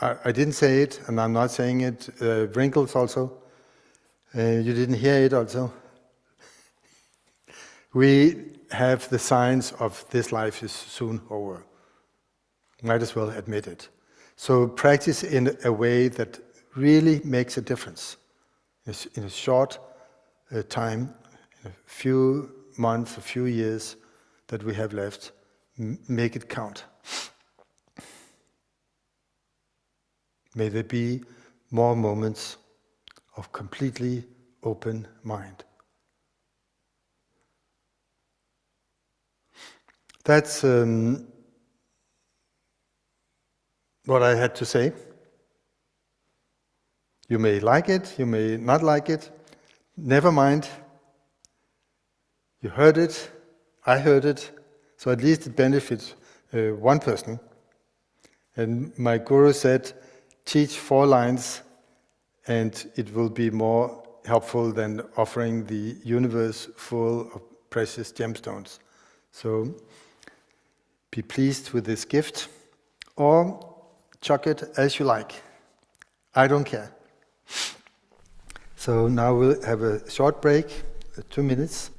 I didn't say it, and I'm not saying it, wrinkles also, you didn't hear it also. We have the signs of this life is soon over. Might as well admit it. So practice in a way that really makes a difference. In a short time, in a few months, a few years that we have left, make it count. May there be more moments of completely open mind. That's what I had to say. You may like it, you may not like it. Never mind. You heard it, I heard it, so at least it benefits one person. And my guru said, teach 4 lines and it will be more helpful than offering the universe full of precious gemstones. So be pleased with this gift or chuck it as you like. I don't care. So now we'll have a short break, 2 minutes,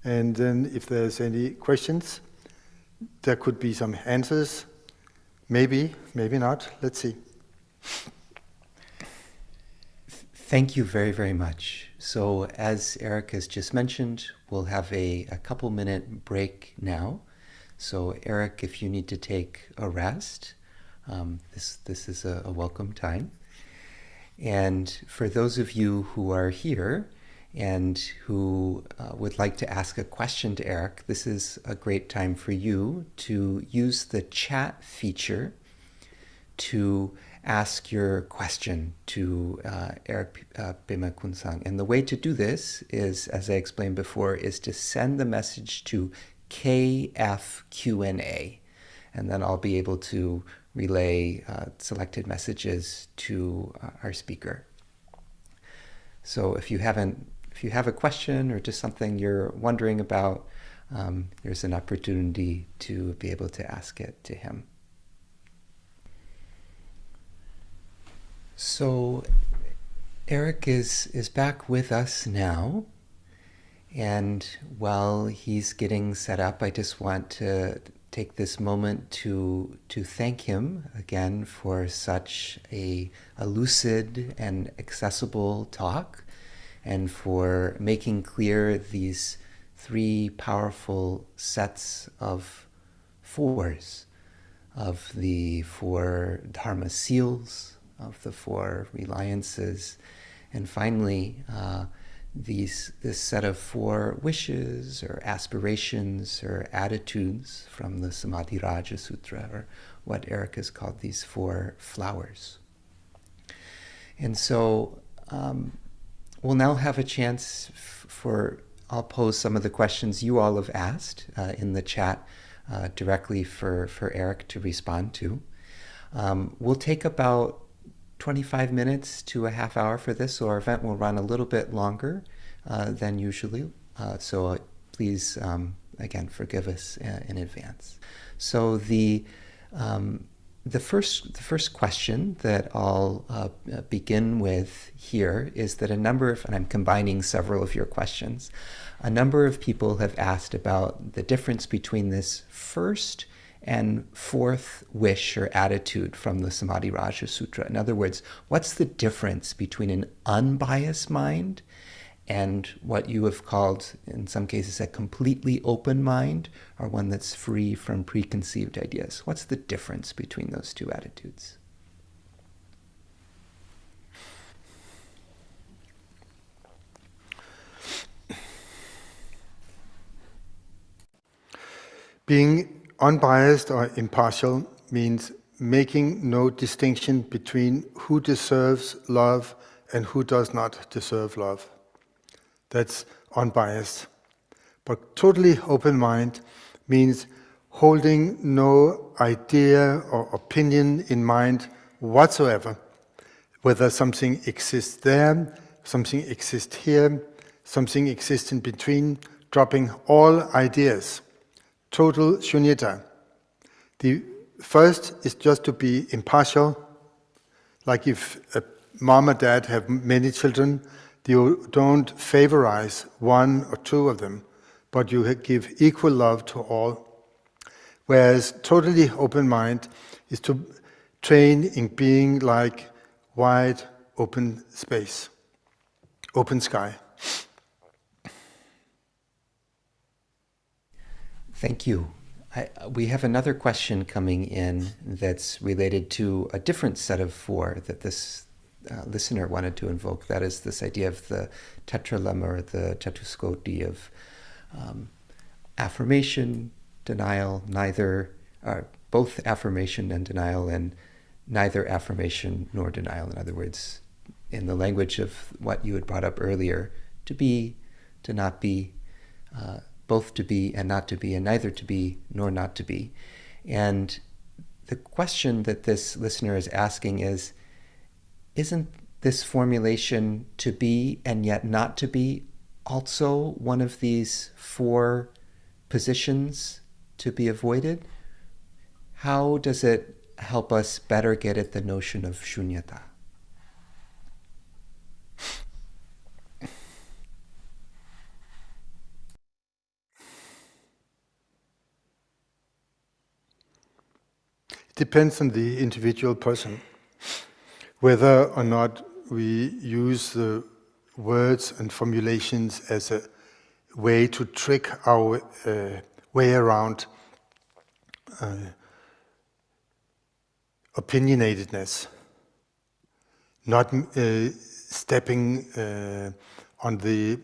and then if there's any questions, there could be some answers. Maybe, maybe not. Let's see. Thank you very, very much. So as Erik has just mentioned, we'll have a couple minute break now. So Erik, if you need to take a rest, this is a welcome time. And for those of you who are here and who would like to ask a question to Erik, this is a great time for you to use the chat feature to ask your question to Erik Pema Kunsang. And the way to do this is, as I explained before, is to send the message to KFQ&A, and then I'll be able to relay selected messages to our speaker. So if you have a question or just something you're wondering about, there's an opportunity to be able to ask it to him. So Erik is back with us now, and while he's getting set up, I just want to take this moment to thank him again for such a lucid and accessible talk, and for making clear these 3 powerful sets of 4s, of the 4 dharma seals, of the 4 reliances, and finally this set of 4 wishes or aspirations or attitudes from the Samadhiraja-sutra, or what Erik has called these 4 flowers. And so we'll now have a chance I'll pose some of the questions you all have asked in the chat directly for Erik to respond to. We'll take about 25 minutes to a half hour for this, so our event will run a little bit longer than usually. So please, again, forgive us in advance. So the first question that I'll begin with here is that and I'm combining several of your questions, a number of people have asked about the difference between this first and 4th wish or attitude from the Samadhiraja-sutra. In other words, what's the difference between an unbiased mind and what you have called, in some cases, a completely open mind, or one that's free from preconceived ideas? What's the difference between those 2 attitudes? Being unbiased or impartial means making no distinction between who deserves love and who does not deserve love. That's unbiased. But totally open mind means holding no idea or opinion in mind whatsoever, whether something exists there, something exists here, something exists in between, dropping all ideas. Total shunyata. The first is just to be impartial. Like if a mom or dad have many children, you don't favorize 1 or 2 of them, but you give equal love to all. Whereas totally open mind is to train in being like wide open space, open sky. Thank you. We have another question coming in that's related to a different set of 4 that this listener wanted to invoke. That is this idea of the tetralemma, or the chatuskoti of affirmation, denial, both affirmation and denial, and neither affirmation nor denial. In other words, in the language of what you had brought up earlier, to be, to not be, both to be and not to be, and neither to be nor not to be. And the question that this listener is asking is, isn't this formulation to be and yet not to be also one of these 4 positions to be avoided? How does it help us better get at the notion of shunyata? Depends on the individual person, whether or not we use the words and formulations as a way to trick our way around opinionatedness, not stepping on the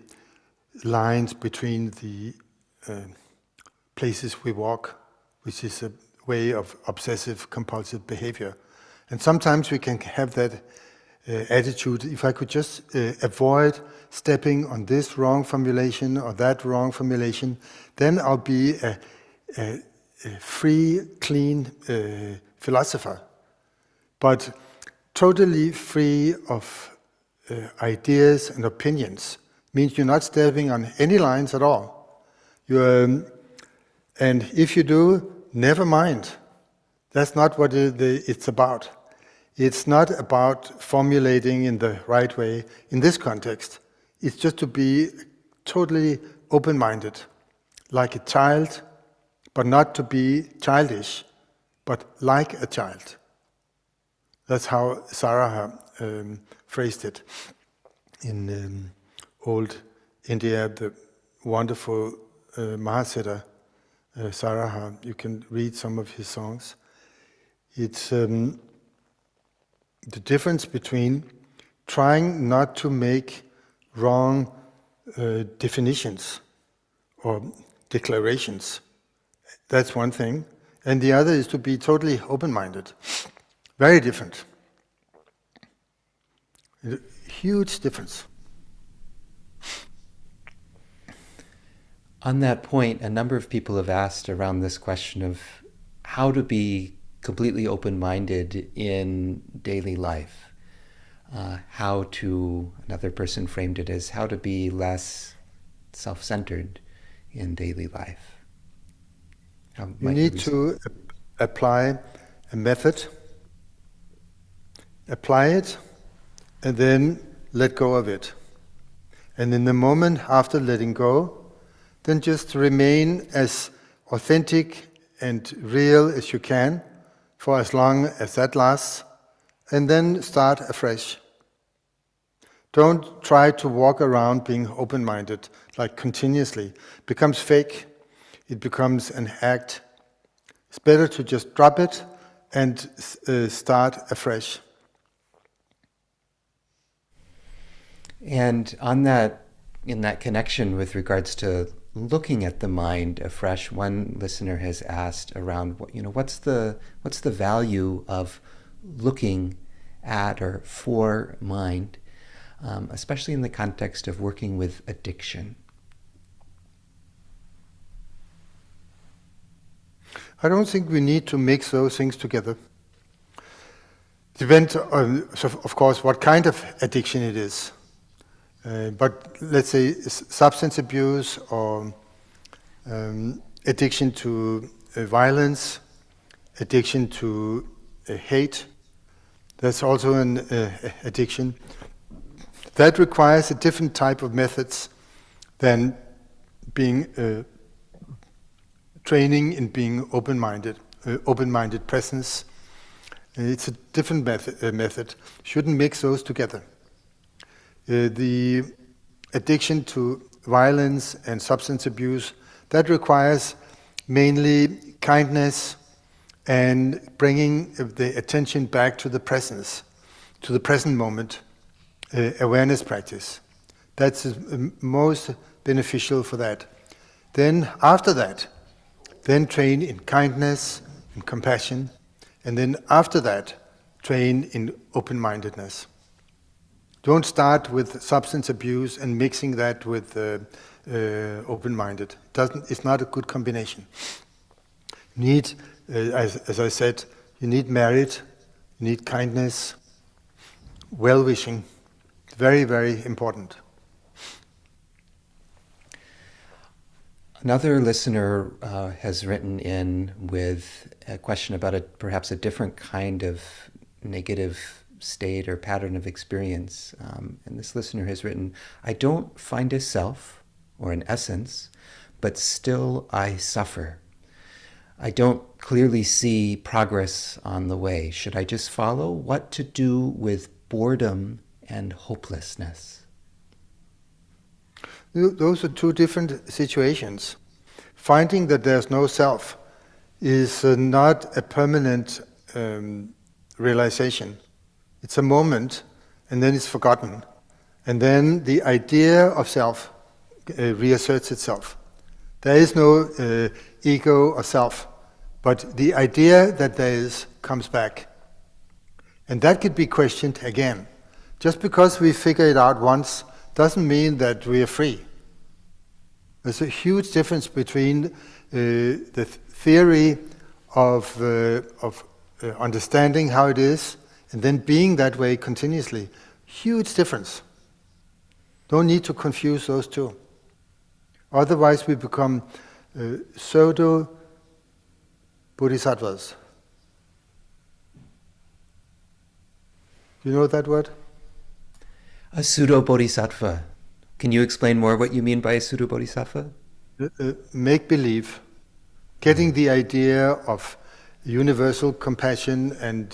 lines between the places we walk, which is a way of obsessive compulsive behavior. And sometimes we can have that attitude, if I could just avoid stepping on this wrong formulation or that wrong formulation, then I'll be a free, clean philosopher. But totally free of ideas and opinions means you're not stepping on any lines at all. And if you do, never mind. That's not what it's about. It's not about formulating in the right way in this context. It's just to be totally open-minded, like a child, but not to be childish, but like a child. That's how Saraha phrased it in old India, the wonderful Mahasiddha Saraha. You can read some of his songs. It's the difference between trying not to make wrong definitions or declarations. That's one thing. And the other is to be totally open-minded. Very different. Huge difference. On that point, a number of people have asked around this question of how to be completely open-minded in daily life. Another person framed it as how to be less self-centered in daily life. You need to apply a method, apply it, and then let go of it. And in the moment after letting go, then just remain as authentic and real as you can for as long as that lasts, and then start afresh. Don't try to walk around being open-minded, like continuously. It becomes fake. It becomes an act. It's better to just drop it and start afresh. And in that connection with regards to looking at the mind afresh, one listener has asked around, what's the value of looking at or for mind, especially in the context of working with addiction? I don't think we need to mix those things together. Depends on, of course, what kind of addiction it is. But let's say substance abuse or addiction to violence, addiction to hate, that's also an addiction. That requires a different type of methods than being training in being open-minded, open-minded presence. It's a different method. Shouldn't mix those together. The addiction to violence and substance abuse, that requires mainly kindness and bringing the attention back to the presence, to the present moment, awareness practice. That's most beneficial for that. Then after that, then train in kindness and compassion, and then after that, train in open-mindedness. Don't start with substance abuse and mixing that with open-minded. It's not a good combination. You need, as I said, you need merit, you need kindness, well-wishing. Very, very important. Another listener has written in with a question about perhaps a different kind of negative state or pattern of experience. And this listener has written, I don't find a self or an essence, but still I suffer. I don't clearly see progress on the way. Should I just follow? What to do with boredom and hopelessness? Those are two different situations. Finding that there's no self is not a permanent realization. It's a moment, and then it's forgotten. And then the idea of self reasserts itself. There is no ego or self, but the idea that there is comes back. And that could be questioned again. Just because we figure it out once doesn't mean that we are free. There's a huge difference between the theory of understanding how it is and then being that way continuously. Huge difference. Don't need to confuse those two. Otherwise we become pseudo-bodhisattvas. You know that word? A pseudo-bodhisattva. Can you explain more what you mean by a pseudo-bodhisattva? Make-believe. Getting the idea of universal compassion and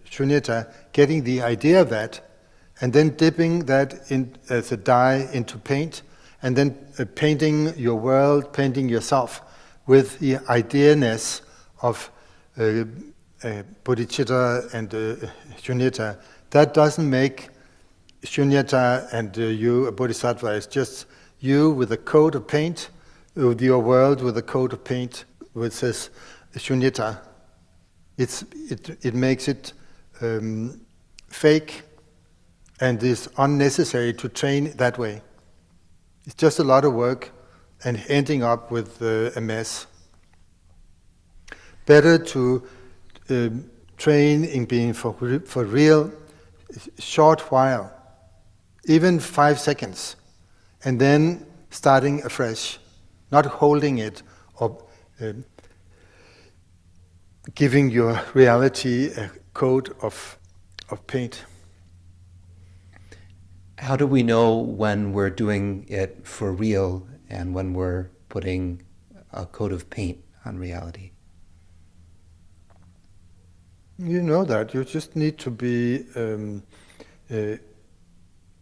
shunyata, getting the idea of that, and then dipping that in as a dye into paint, and then painting your world, painting yourself with the idea-ness of bodhicitta and shunyata. That doesn't make shunyata and you, a bodhisattva, is just you with a coat of paint, with your world with a coat of paint, which says shunyata. It makes it fake and is unnecessary to train that way. It's just a lot of work and ending up with a mess. Better to train in being for real, short while, even 5 seconds, and then starting afresh, not holding it or giving your reality a coat of paint. How do we know when we're doing it for real and when we're putting a coat of paint on reality? You know that. You just need to be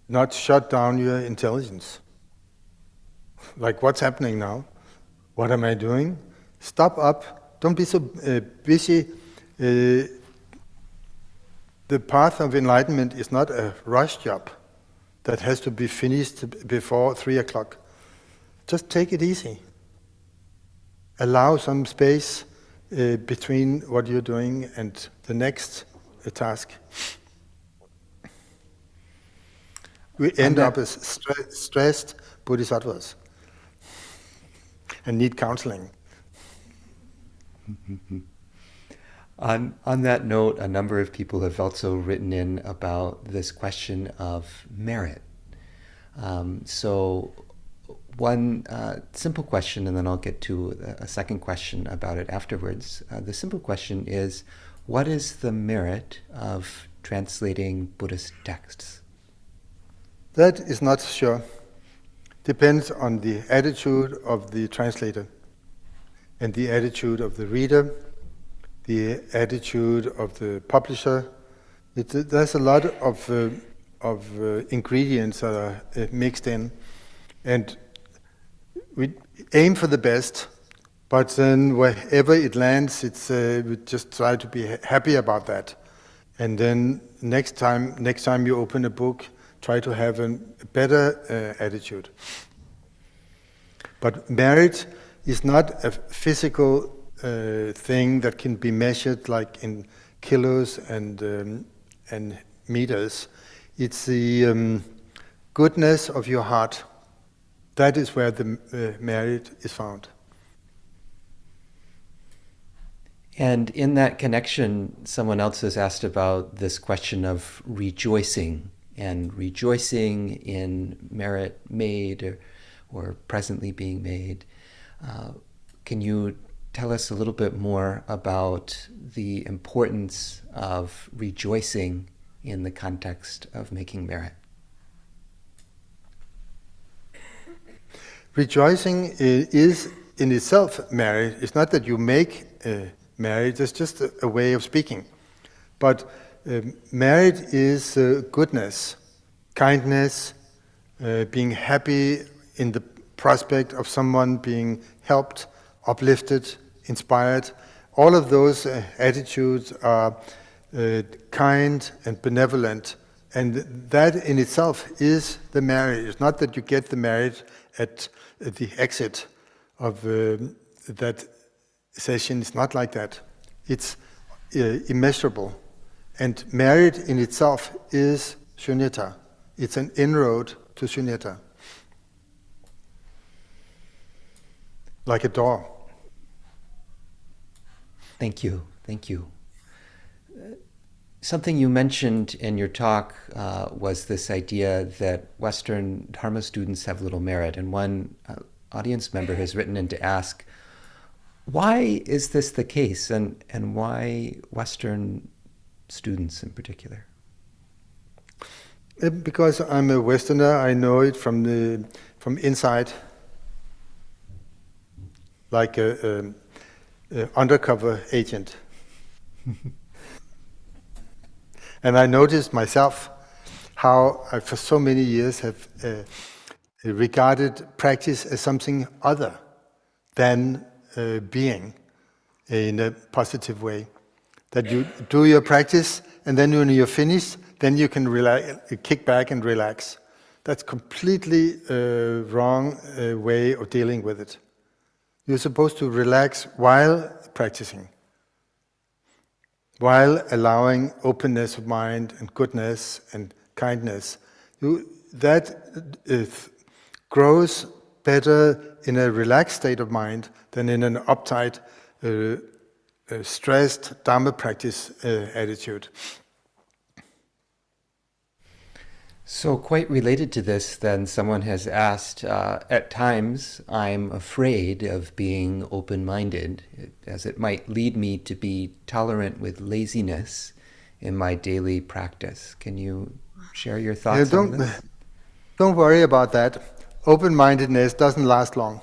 not shut down your intelligence. Like, what's happening now? What am I doing? Stop up. Don't be so busy. The path of enlightenment is not a rush job that has to be finished before 3 o'clock. Just take it easy. Allow some space between what you're doing and the next task. We end up as stressed bodhisattvas and need counseling. On that note, a number of people have also written in about this question of merit. So one simple question, and then I'll get to a second question about it afterwards. The simple question is, what is the merit of translating Buddhist texts? That is not sure. Depends on the attitude of the translator and the attitude of the reader, the attitude of the publisher. There's a lot of ingredients that are mixed in, and we aim for the best, but then wherever it lands, we just try to be happy about that. And then next time you open a book, try to have a better attitude. But merit is not a physical thing that can be measured like in kilos and meters. It's the goodness of your heart. That is where the merit is found. And in that connection, someone else has asked about this question of rejoicing, and rejoicing in merit made or presently being made. Can you tell us a little bit more about the importance of rejoicing in the context of making merit? Rejoicing is in itself merit. It's not that you make merit, it's just a way of speaking. But merit is goodness, kindness, being happy in the prospect of someone being helped, uplifted, inspired. All of those attitudes are kind and benevolent, and that in itself is the merit. It's not that you get the merit at the exit of that session. It's not like that. It's immeasurable. And merit in itself is shunyata. It's an inroad to shunyata. Like a door. Thank you. Something you mentioned in your talk was this idea that Western Dharma students have little merit. And one audience member has written in to ask, why is this the case, and why Western students in particular? Because I'm a Westerner, I know it from inside, like a undercover agent. And I noticed myself how I, for so many years, have regarded practice as something other than being in a positive way. That you do your practice, and then when you're finished, then you can kick back and relax. That's completely wrong way of dealing with it. You're supposed to relax while practicing, while allowing openness of mind and goodness and kindness. That grows better in a relaxed state of mind than in an uptight, stressed dharma practice attitude. So quite related to this, then, someone has asked, at times I'm afraid of being open-minded, as it might lead me to be tolerant with laziness in my daily practice. Can you share your thoughts on this? Don't worry about that. Open-mindedness doesn't last long.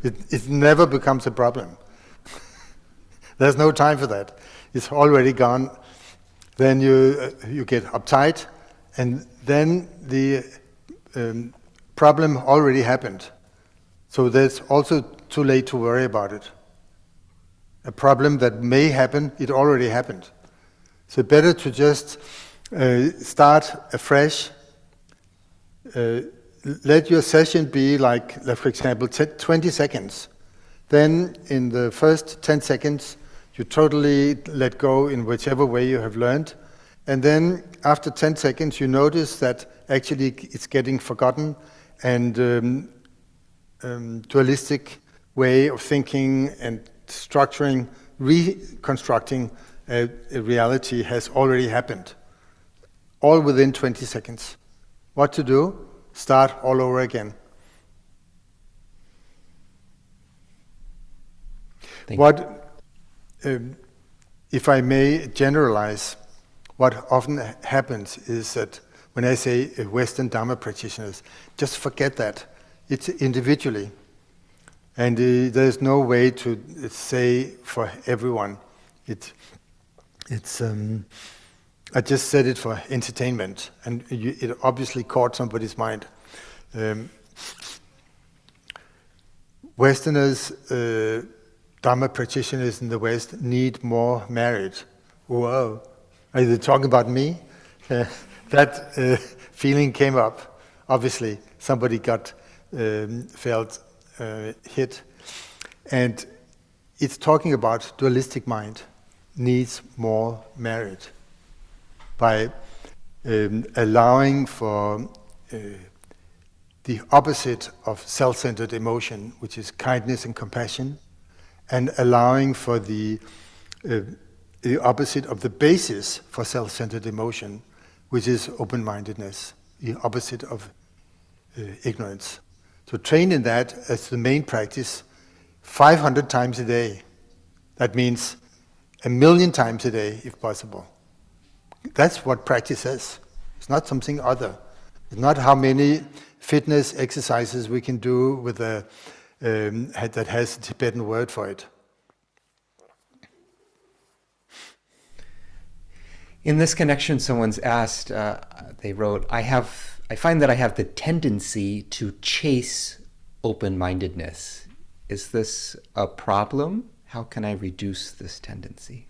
It never becomes a problem. There's no time for that. It's already gone. Then you get uptight, and then the problem already happened. So that's also too late to worry about it. A problem that may happen, it already happened. So better to just start afresh. Let your session be like, for example, 20 seconds. Then in the first 10 seconds, you totally let go in whichever way you have learned. And then after 10 seconds, you notice that actually it's getting forgotten, and dualistic way of thinking and structuring, reconstructing a reality has already happened. All within 20 seconds. What to do? Start all over again. If I may generalize, what often happens is that when I say Western Dharma practitioners, just forget that. It's individually. And there's no way to say for everyone. I just said it for entertainment, and it obviously caught somebody's mind. Westerners, Dharma practitioners in the West need more marriage. Whoa, are you talking about me? That feeling came up. Obviously, somebody felt hit. And it's talking about dualistic mind needs more marriage by allowing for the opposite of self-centered emotion, which is kindness and compassion, and allowing for the opposite of the basis for self-centered emotion, which is open-mindedness, the opposite of ignorance. So train in that as the main practice 500 times a day. That means 1,000,000 times a day, if possible. That's what practice is. It's not something other. It's not how many fitness exercises we can do with that has a Tibetan word for it. In this connection, someone's asked, they wrote, I find that I have the tendency to chase open-mindedness. Is this a problem? How can I reduce this tendency?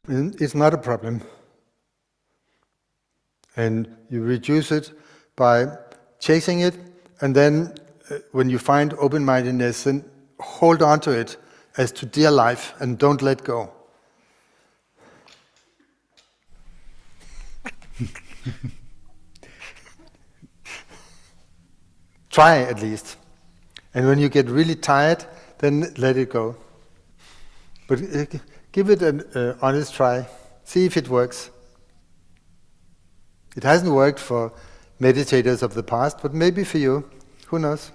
It's not a problem. And you reduce it by chasing it, and then when you find open-mindedness, then hold on to it as to dear life and don't let go. Try at least. And when you get really tired, then let it go. But give it an honest try. See if it works. It hasn't worked for meditators of the past, but maybe for you. Who knows?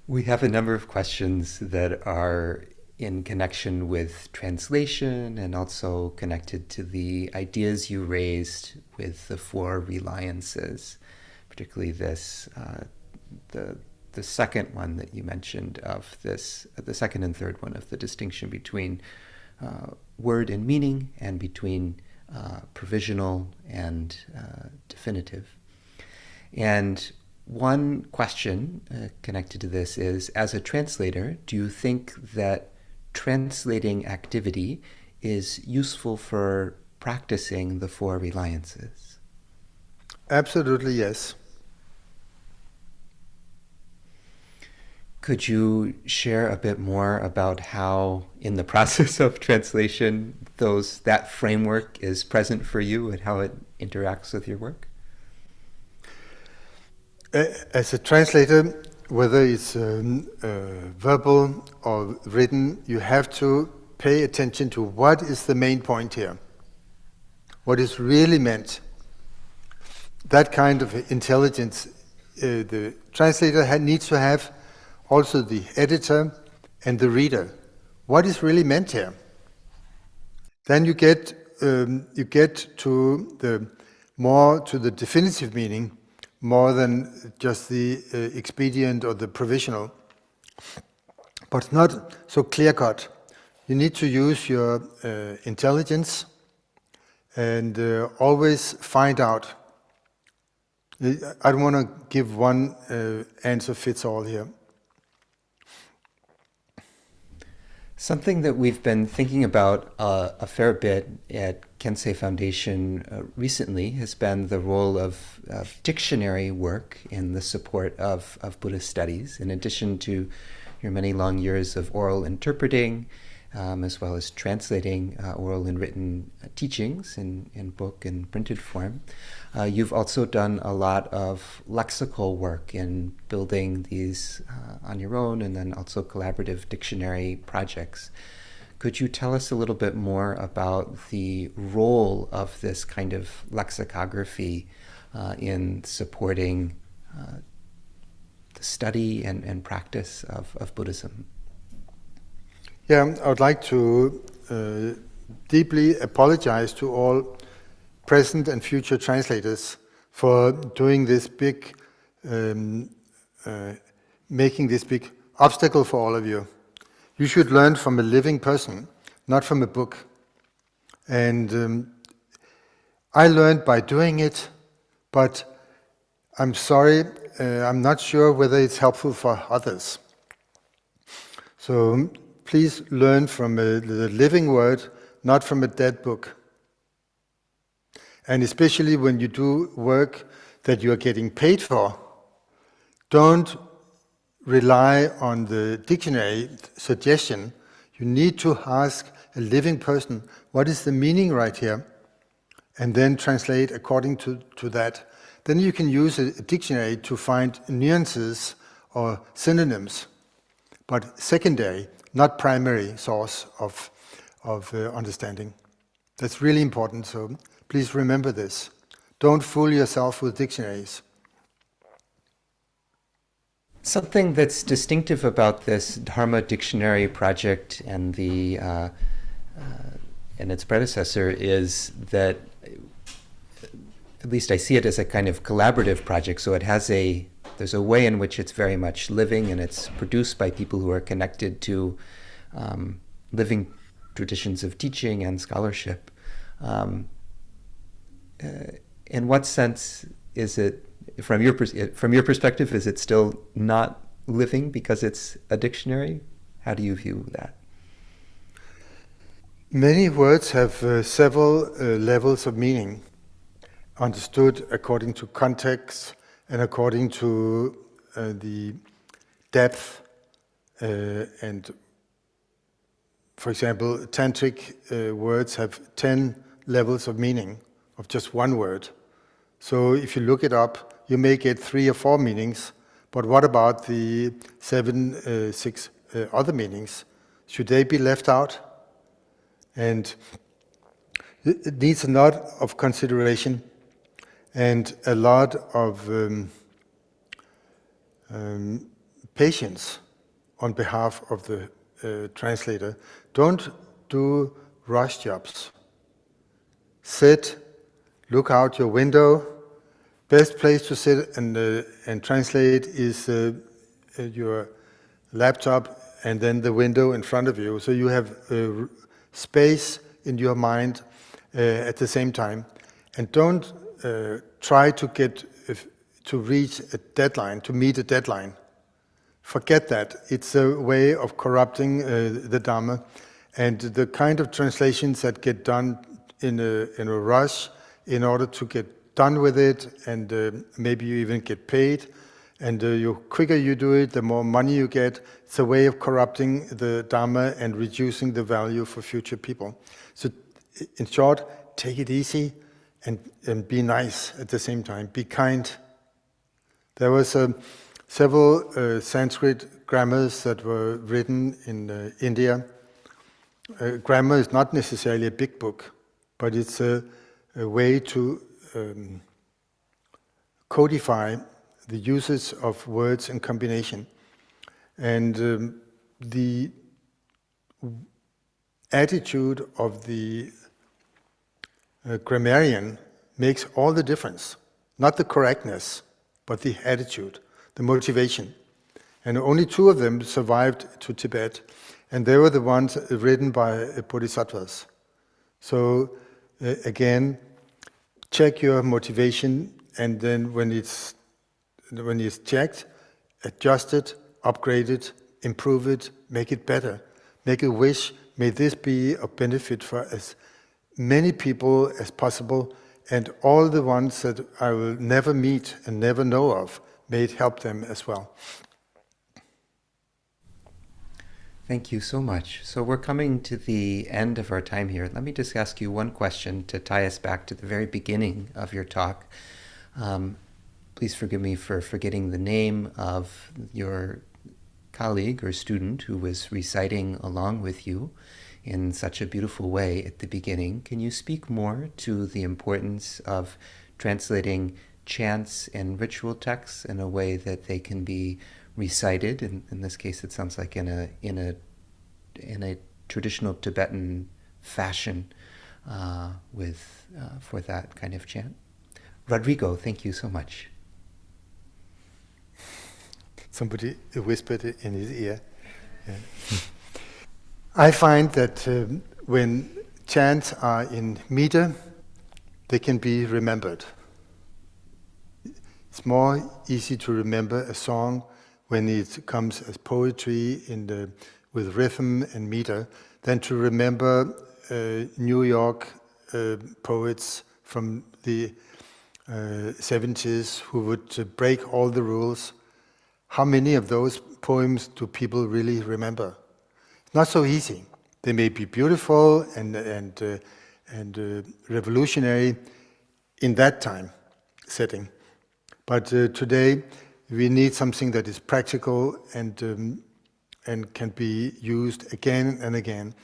We have a number of questions that are in connection with translation and also connected to the ideas you raised with the 4 reliances, particularly this, the second one that you mentioned of this, the second and third one of the distinction between word and meaning and between provisional and definitive. And one question connected to this is, as a translator, do you think that translating activity is useful for practicing the four reliances? Absolutely, yes. Could you share a bit more about how, in the process of translation, that framework is present for you and how it interacts with your work? As a translator, whether it's verbal or written, you have to pay attention to what is the main point here, what is really meant. That kind of intelligence the translator needs to have, also the editor and the reader. What is really meant here? Then you get to the definitive meaning, more than just the expedient or the provisional, but not so clear-cut. You need to use your intelligence and always find out. I don't want to give one answer fits all here. Something that we've been thinking about a fair bit at Khyentse Foundation recently has been the role of dictionary work in the support of Buddhist studies, in addition to your many long years of oral interpreting, as well as translating oral and written teachings in book and printed form. You've also done a lot of lexical work in building these on your own, and then also collaborative dictionary projects. Could you tell us a little bit more about the role of this kind of lexicography in supporting the study and practice of Buddhism? Yeah, I would like to deeply apologize to all present and future translators for doing this big, making this big obstacle for all of you. You should learn from a living person, not from a book. And I learned by doing it, but I'm sorry, I'm not sure whether it's helpful for others. So please learn from the living word, not from a dead book. And especially when you do work that you are getting paid for, don't rely on the dictionary suggestion. You need to ask a living person, what is the meaning right here? And then translate according to that. Then you can use a dictionary to find nuances or synonyms, but secondary, not primary source of understanding. That's really important, so please remember this. Don't fool yourself with dictionaries. Something that's distinctive about this Dharma dictionary project and its predecessor is that, at least I see it as a kind of collaborative project. So there's a way in which it's very much living, and it's produced by people who are connected to living traditions of teaching and scholarship. In what sense is it, from your perspective, is it still not living because it's a dictionary? How do you view that? Many words have several levels of meaning, understood according to context and according to the depth and, for example, tantric words have 10 levels of meaning of just one word. So if you look it up, you may get 3 or 4 meanings, but what about the 6 other meanings? Should they be left out? And it needs a lot of consideration and a lot of patience on behalf of the translator. Don't do rush jobs. Sit, look out your window. Best place to sit and translate is your laptop and then the window in front of you. So you have space in your mind at the same time. And don't try to reach a deadline, to meet a deadline. forget that. It's a way of corrupting the Dharma, and the kind of translations that get done in a rush in order to get done with it, and maybe you even get paid, and the quicker you do it, the more money you get. It's a way of corrupting the Dharma and reducing the value for future people. So in short, take it easy and be nice at the same time. Be kind. There was several Sanskrit grammars that were written in India. Grammar is not necessarily a big book, but it's a way to codify the uses of words in combination. And the attitude of the grammarian makes all the difference. Not the correctness, but the attitude, the motivation. And only 2 of them survived to Tibet, and they were the ones written by bodhisattvas. So again, check your motivation, and then when it's checked, adjust it, upgrade it, improve it, make it better. Make a wish, may this be of benefit for as many people as possible, and all the ones that I will never meet and never know of, may it help them as well. Thank you so much. So we're coming to the end of our time here. Let me just ask you one question to tie us back to the very beginning of your talk. Please forgive me for forgetting the name of your colleague or student who was reciting along with you in such a beautiful way at the beginning. Can you speak more to the importance of translating chants and ritual texts in a way that they can be recited? In this case, it sounds like in a traditional Tibetan fashion for that kind of chant. Rodrigo, thank you so much. Somebody whispered it in his ear. Yeah. I find that when chants are in meter, they can be remembered. It's more easy to remember a song when it comes as poetry with rhythm and meter than to remember New York poets from the 70s who would break all the rules. How many of those poems do people really remember? It's not so easy. They may be beautiful and revolutionary in that time setting, but today we need something that is practical and can be used again and again.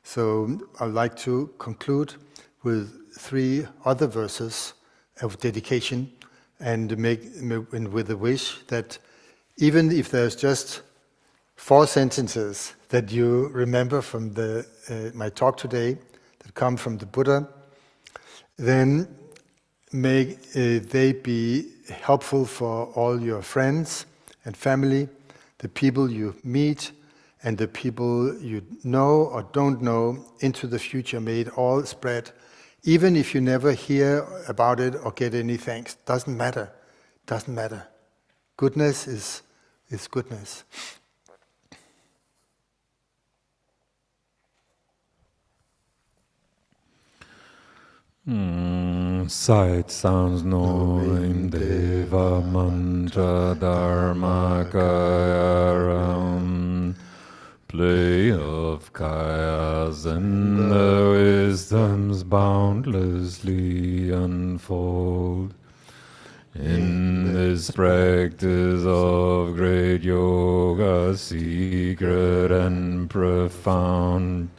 So I'd like to conclude with 3 other verses of dedication and with a wish that even if there's just 4 sentences that you remember from my talk today that come from the Buddha, then may they be helpful for all your friends and family, the people you meet, and the people you know or don't know into the future. May it all spread. Even if you never hear about it or get any thanks, doesn't matter. Doesn't matter. Goodness is goodness. Sight, sounds, knowing, Deva, mantra, dharma, kaya, ram. Play of kayas and the wisdoms boundlessly unfold. In this practice of great yoga, secret and profound,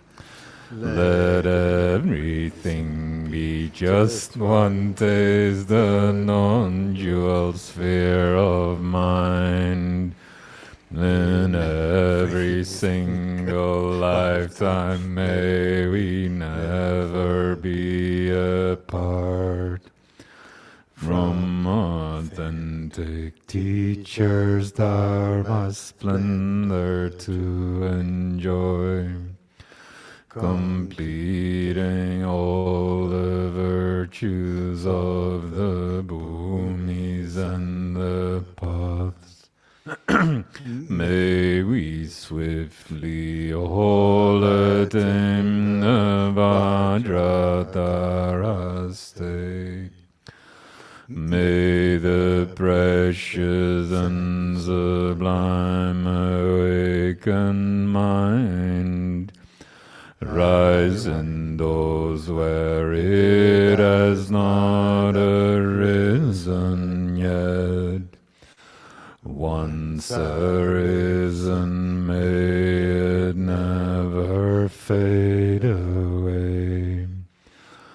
let everything be just one taste, the non-dual sphere of mind. In every single lifetime may we never be apart from authentic teachers, dharma splendor to enjoy, completing all the virtues of the bhumis and the paths. May we swiftly all attain the Vajradhara state. May the precious and sublime awakened mind rise in those where it has not arisen yet. Once arisen, may it never fade away,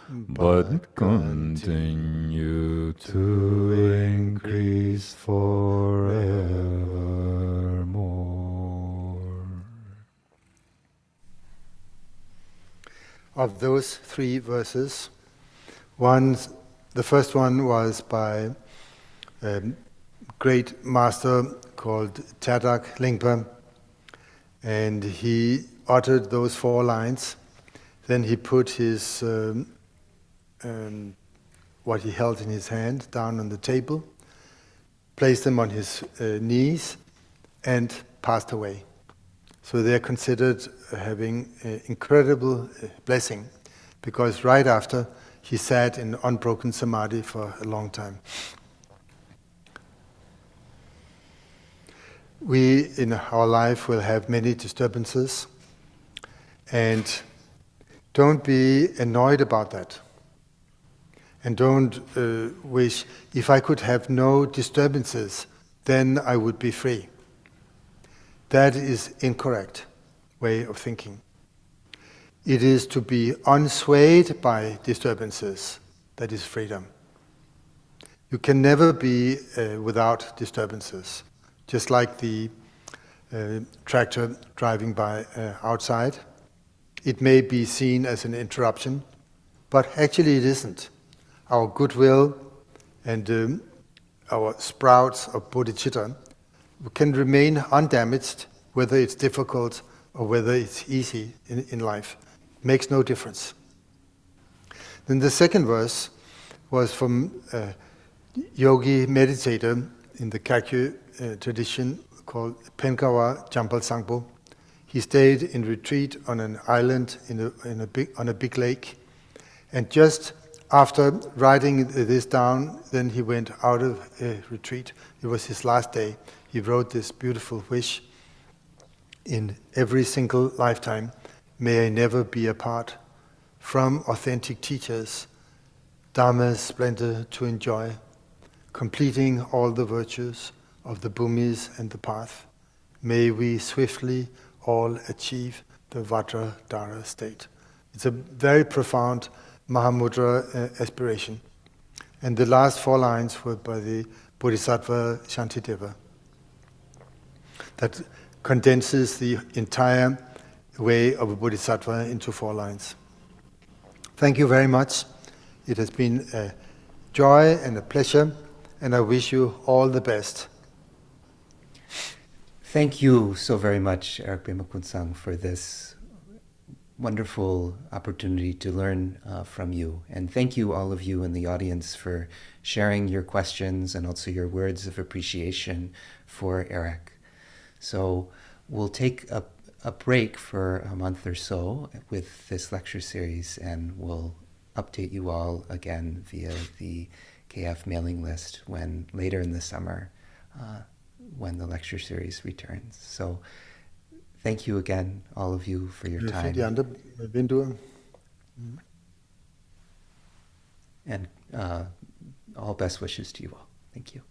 but continue to increase forevermore. Of those 3 verses, the first one was by a great master called Thadak Lingpa, and he uttered those 4 lines. Then he put his what he held in his hand down on the table, placed them on his knees, and passed away. So they're considered having incredible blessing, because right after he sat in unbroken samadhi for a long time. We in our life will have many disturbances, and don't be annoyed about that. And don't wish, if I could have no disturbances, then I would be free. That is incorrect way of thinking. It is to be unswayed by disturbances that is freedom. You can never be without disturbances. Just like the tractor driving by outside. It may be seen as an interruption, but actually it isn't. Our goodwill and our sprouts of bodhicitta can remain undamaged, whether it's difficult or whether it's easy in life. It makes no difference. Then the second verse was from a yogi meditator in the Kagyu tradition called Penkawa Jampal Sangpo. He stayed in retreat on an island on a big lake, and just after writing this down, then he went out of retreat. It was his last day. He wrote this beautiful wish: in every single lifetime, may I never be apart from authentic teachers, dharma's splendor to enjoy, completing all the virtues of the bhumis and the path. May we swiftly all achieve the Vajradhara state. It's a very profound Mahamudra aspiration. And the last 4 lines were by the Bodhisattva Shantideva. That condenses the entire way of a Bodhisattva into 4 lines. Thank you very much. It has been a joy and a pleasure, and I wish you all the best. Thank you so very much, Erik Pema Kunsang, for this wonderful opportunity to learn from you. And thank you, all of you in the audience, for sharing your questions and also your words of appreciation for Erik. So we'll take a break for a month or so with this lecture series, and we'll update you all again via the KF mailing list when later in the summer, when the lecture series returns. So thank you again, all of you, for your time. And all best wishes to you all. Thank you.